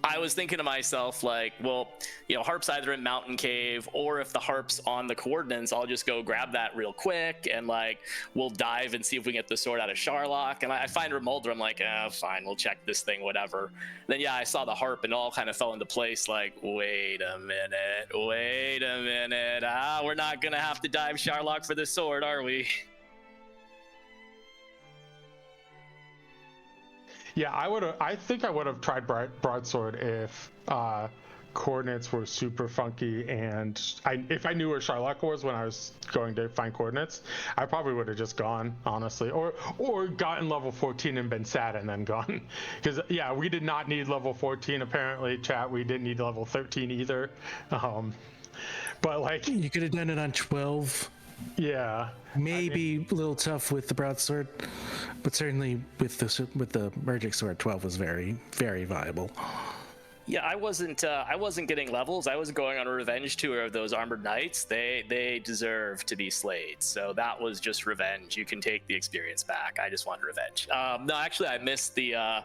I was thinking to myself, like, well, harp's either in Mountain Cave, or if the harp's on the coordinates, I'll just go grab that real quick, and like we'll dive and see if we can get the sword out of Sharlock. And I find Remolder, I'm like, fine, we'll check this thing, whatever. Then I saw the harp, and it all kind of fell into place. Like, wait a minute, we're not gonna have to dive Sharlock for the sword, are we? Yeah, I think I would have tried broadsword if coordinates were super funky, and if I knew where Sharlock was when I was going to find coordinates, I probably would have just gone, honestly, or gotten level 14 and been sad and then gone. Because we did not need level 14 apparently, chat. We didn't need level 13 either. But like, You could have done it on 12. yeah, Maybe a little tough with the broadsword, but certainly with the Mergic sword, 12 was very, very viable. Yeah, I wasn't getting levels. I was going on a revenge tour of those armored knights. They deserve to be slayed. So that was just revenge. You can take the experience back. I just wanted revenge. No, actually, I missed the. I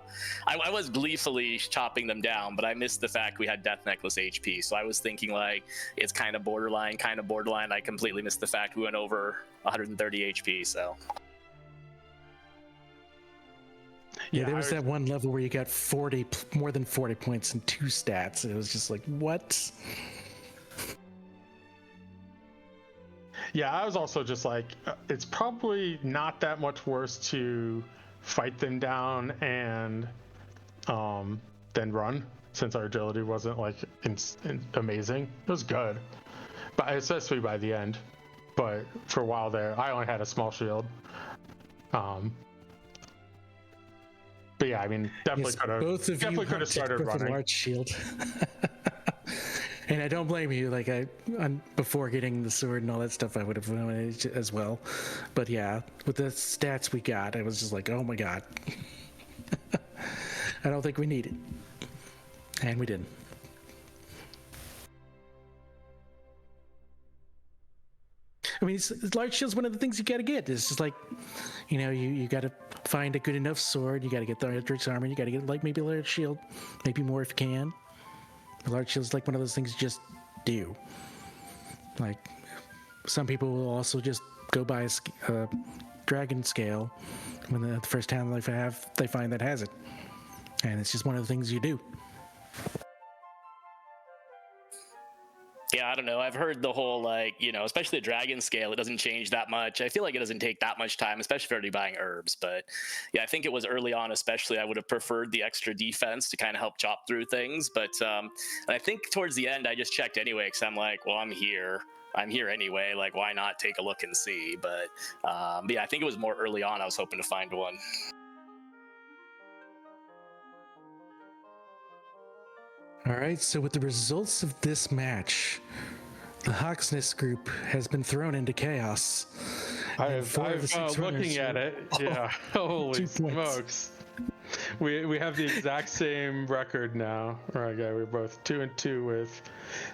was gleefully chopping them down, but I missed the fact we had Death Necklace HP. So I was thinking like it's kind of borderline. I completely missed the fact we went over 130 HP. So. Yeah, there was that one level where you got more than 40 points in 2 stats. It was just like, what? Yeah, I was also just like, it's probably not that much worse to fight them down and then run, since our agility wasn't like amazing. It was good, but especially by the end. But for a while there, I only had a small shield. But yeah, I mean, definitely could have started running. A large shield. And I don't blame you. Like before getting the sword and all that stuff, I would have managed as well. But yeah, with the stats we got, I was just like, oh my god. I don't think we need it, and we didn't. I mean, large shield's one of the things you gotta get. It's just like, you gotta find a good enough sword. You gotta get the Eldritch armor. You gotta get like maybe a large shield, maybe more if you can. The large shield's like one of those things you just do. Like, some people will also just go buy a dragon scale when the first town they find that has it, and it's just one of the things you do. Yeah, I don't know. I've heard the whole, especially the dragon scale, it doesn't change that much. I feel like it doesn't take that much time, especially if you're already buying herbs. But yeah, I think it was early on, especially, I would have preferred the extra defense to kind of help chop through things. But and I think towards the end, I just checked anyway, because I'm like, well, I'm here anyway. Like, why not take a look and see? But yeah, I think it was more early on. I was hoping to find one. All right, so with the results of this match, the Hawksnest group has been thrown into chaos. I've looking at it. Yeah. Holy smokes. We have the exact same record now. Right, guy. We're both 2-2 with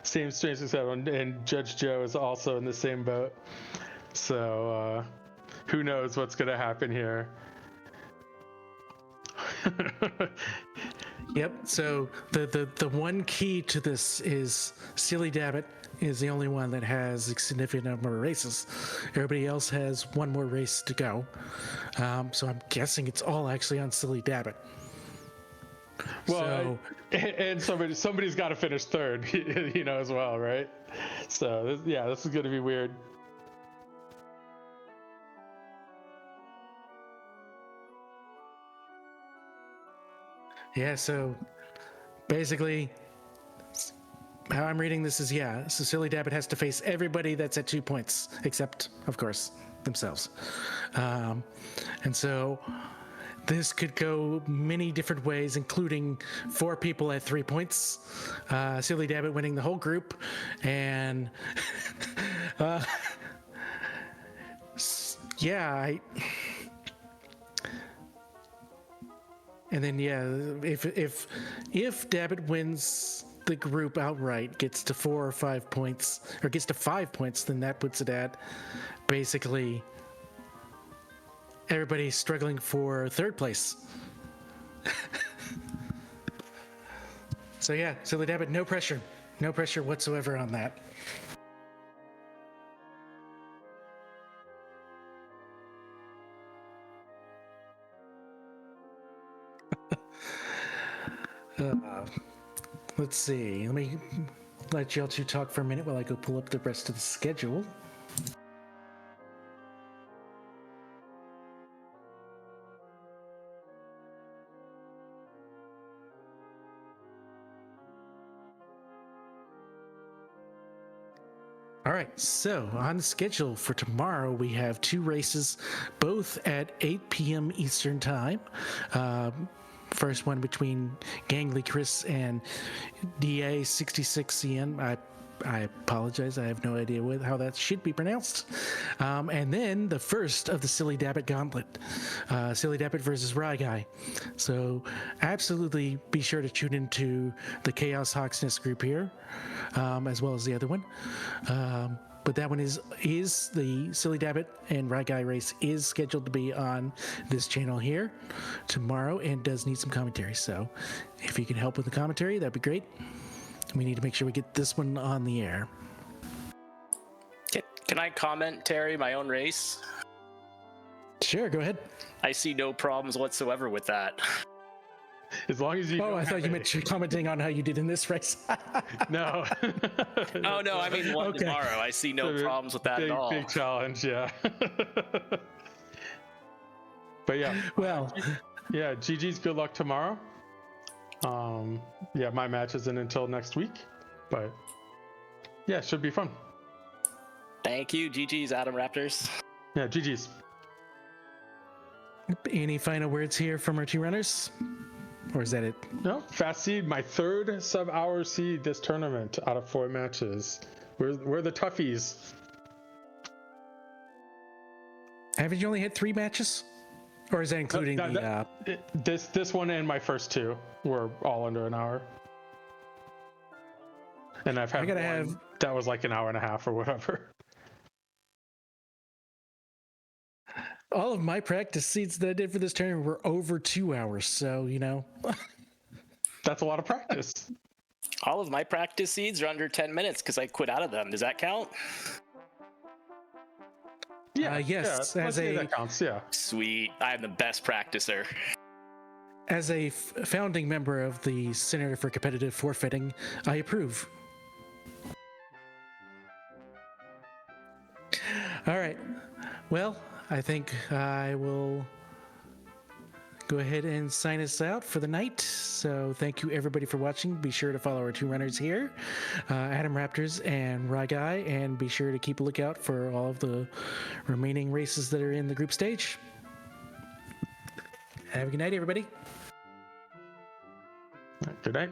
same strange success, and Judge Joe is also in the same boat. So who knows what's gonna happen here? Yep. So the one key to this is Silly Dabbit is the only one that has a significant number of races. Everybody else has one more race to go. So I'm guessing it's all actually on Silly Dabbit. Well, and somebody's got to finish third, as well, right? So this is gonna be weird. Yeah, so basically, how I'm reading this is, so Silly Dabbit has to face everybody that's at 2 points, except, of course, themselves. And so this could go many different ways, including 4 people at 3 points, Silly Dabbit winning the whole group, and and then if Dabbit wins the group outright, gets to 4 or 5 points, or gets to 5 points, then that puts it at basically everybody struggling for 3rd place. So Silly Dabbit, no pressure whatsoever on that. Let's see. Let me let y'all two talk for a minute while I go pull up the rest of the schedule. All right, so on the schedule for tomorrow, we have 2 races, both at 8 p.m. Eastern Time. First one between Gangly Chris and DA66CN. I apologize. I have no idea how that should be pronounced. And then the first of the Silly Dabbit Gauntlet, Silly Dabbit versus Ryguy. So absolutely be sure to tune into the Chaos Hawksness group here, as well as the other one. But that one is the Silly Dabbit and Ryguy race is scheduled to be on this channel here tomorrow and does need some commentary. So if you can help with the commentary, that'd be great. We need to make sure we get this one on the air. Can I comment, Terry, my own race? Sure, go ahead. I see no problems whatsoever with that. As long as you. Oh, I thought you meant commenting on how you did in this race. No. Oh no, I mean one tomorrow. I see no problems with that at all. Big challenge, yeah. But yeah. Well. Yeah, GG's good luck tomorrow. My match isn't until next week, but yeah, it should be fun. Thank you, GG's atomraptors. Yeah, GG's. Any final words here from our 2 runners? Or is that it? No, fast seed, my 3rd sub-hour seed this tournament out of 4 matches. We're the toughies. Haven't you only had 3 matches? Or is that including this one and my first 2 were all under an hour. And I've had one that was like an hour and a half or whatever. All of my practice seeds that I did for this tournament were over 2 hours, so That's a lot of practice. All of my practice seeds are under 10 minutes because I quit out of them. Does that count? Yeah, yes. That counts, yeah. Sweet. I'm the best practicer. As a founding member of the Center for Competitive Forfeiting, I approve. All right. Well, I think I will go ahead and sign us out for the night. So thank you everybody for watching. Be sure to follow our 2 runners here, atomraptors and Ryguy, and be sure to keep a lookout for all of the remaining races that are in the group stage. Have a good night, everybody. Good night.